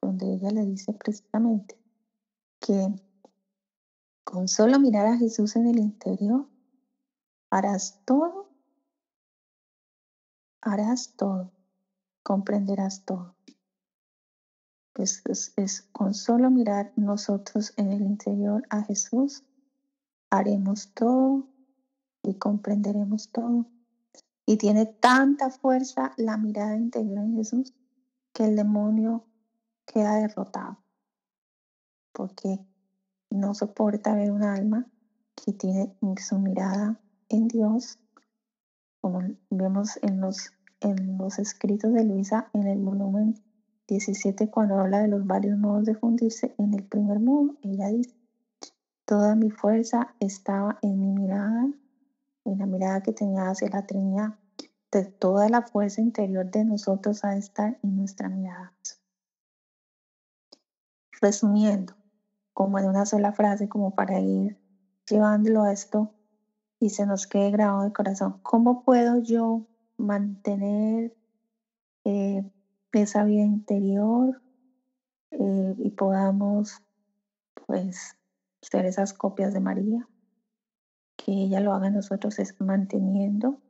donde ella le dice precisamente que con solo mirar a Jesús en el interior, harás todo, comprenderás todo. Pues es con solo mirar nosotros en el interior a Jesús, haremos todo y comprenderemos todo. Y tiene tanta fuerza la mirada interior en Jesús que el demonio queda derrotado, porque no soporta ver un alma que tiene su mirada en Dios, como vemos en los escritos de Luisa en el volumen 17, cuando habla de los varios modos de fundirse. En el primer modo, ella dice: toda mi fuerza estaba en mi mirada, en la mirada que tenía hacia la Trinidad. De toda la fuerza interior de nosotros ha de estar en nuestra mirada. Resumiendo, como en una sola frase, como para ir llevándolo a esto y se nos quede grabado en el corazón, ¿cómo puedo yo mantener esa vida interior y podamos, pues, ser esas copias de María? Que ella lo haga en nosotros es manteniendo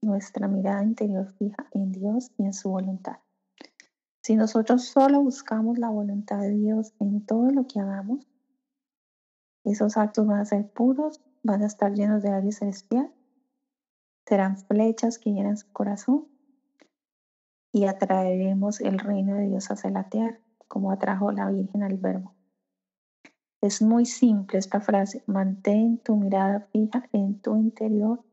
nuestra mirada interior fija en Dios y en su voluntad. Si nosotros solo buscamos la voluntad de Dios en todo lo que hagamos, esos actos van a ser puros, van a estar llenos de aire celestial, serán flechas que llenan su corazón y atraeremos el reino de Dios hacia la tierra, como atrajo la Virgen al Verbo. Es muy simple esta frase: mantén tu mirada fija en tu interior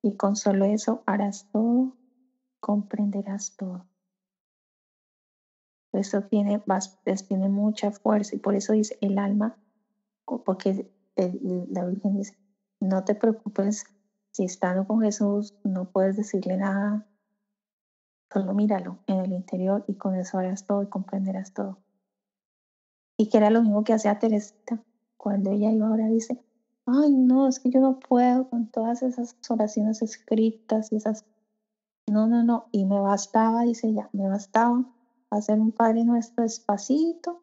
y con solo eso harás todo, comprenderás todo. Eso tiene mucha fuerza y por eso dice el alma, porque la Virgen dice: no te preocupes, si estando con Jesús no puedes decirle nada, solo míralo en el interior y con eso harás todo y comprenderás todo. Y que era lo mismo que hacía Teresita cuando ella iba a orar. Dice: ay, no, es que yo no puedo con todas esas oraciones escritas y esas. No. Y me bastaba, dice ella, me bastaba hacer un Padre Nuestro despacito,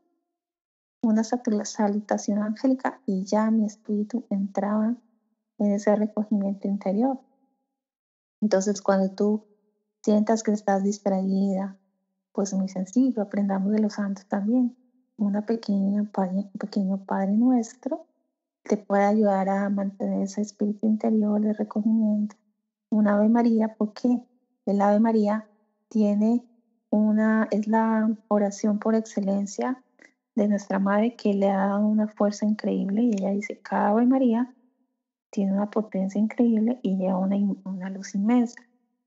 una salutación angélica y ya mi espíritu entraba en ese recogimiento interior. Entonces, cuando tú sientas que estás distraída, pues muy sencillo, aprendamos de los santos también. Un pequeño Padre Nuestro te puede ayudar a mantener ese espíritu interior de recogimiento. Un Ave María, porque el Ave María es la oración por excelencia de nuestra Madre, que le ha dado una fuerza increíble, y ella dice: cada Ave María tiene una potencia increíble y lleva una luz inmensa.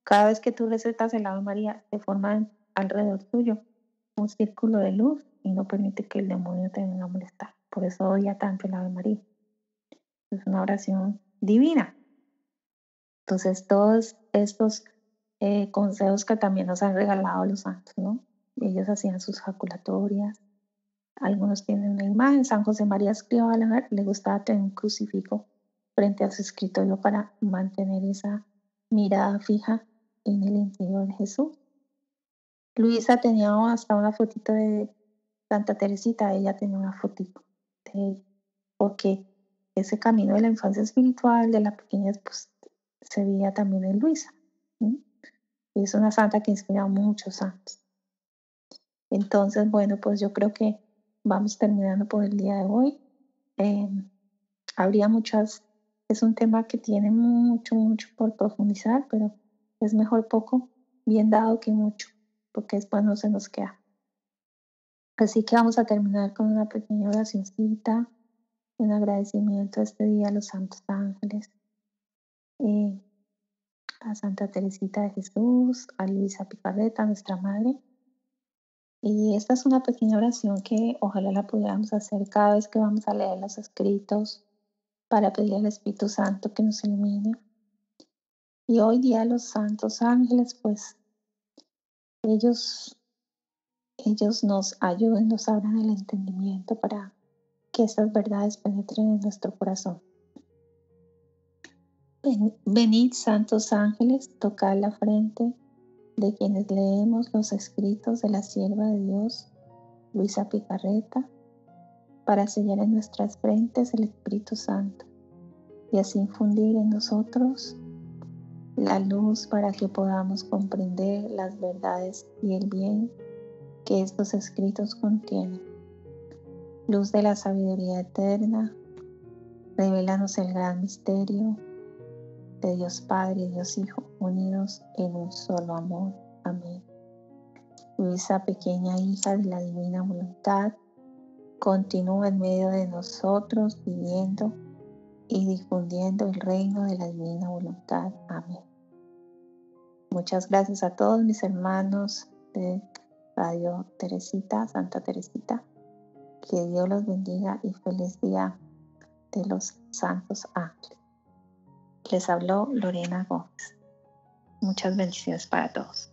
Cada vez que tú recitas el Ave María, se forma alrededor tuyo un círculo de luz y no permite que el demonio te venga a molestar. Por eso odia tanto el Ave María. Es una oración divina. Entonces, todos estos consejos que también nos han regalado los santos, ¿no? Ellos hacían sus jaculatorias. Algunos tienen una imagen. San José María Escrivá le gustaba tener un crucifijo frente a su escritorio para mantener esa mirada fija en el interior de Jesús. Luisa tenía hasta una fotito de Santa Teresita, ella tenía una fotito de ella, porque ese camino de la infancia espiritual de la pequeñez, pues se veía también en Luisa. ¿Sí? Y es una santa que inspira a muchos santos. Entonces, bueno, pues yo creo que vamos terminando por el día de hoy. Habría es un tema que tiene mucho por profundizar, pero es mejor poco bien dado que mucho, porque después no se nos queda. Así que vamos a terminar con una pequeña oracioncita, un agradecimiento a este día a los santos ángeles, a Santa Teresita de Jesús, a Luisa Picarreta, nuestra madre. Y esta es una pequeña oración que ojalá la pudiéramos hacer cada vez que vamos a leer los escritos, para pedir al Espíritu Santo que nos ilumine. Y hoy día los santos ángeles, pues ellos nos ayuden, nos abran el entendimiento para que estas verdades penetren en nuestro corazón. Venid, santos ángeles, tocad la frente de quienes leemos los escritos de la sierva de Dios, Luisa Picarreta, para sellar en nuestras frentes el Espíritu Santo y así infundir en nosotros la luz para que podamos comprender las verdades y el bien que estos escritos contienen. Luz de la sabiduría eterna, revélanos el gran misterio de Dios Padre y Dios Hijo, unidos en un solo amor. Amén. Luisa, pequeña hija de la divina voluntad, continúa en medio de nosotros, viviendo y difundiendo el reino de la divina voluntad. Amén. Muchas gracias a todos mis hermanos de Radio Teresita, Santa Teresita. Que Dios los bendiga y feliz día de los santos ángeles. Les habló Lorena Gómez. Muchas bendiciones para todos.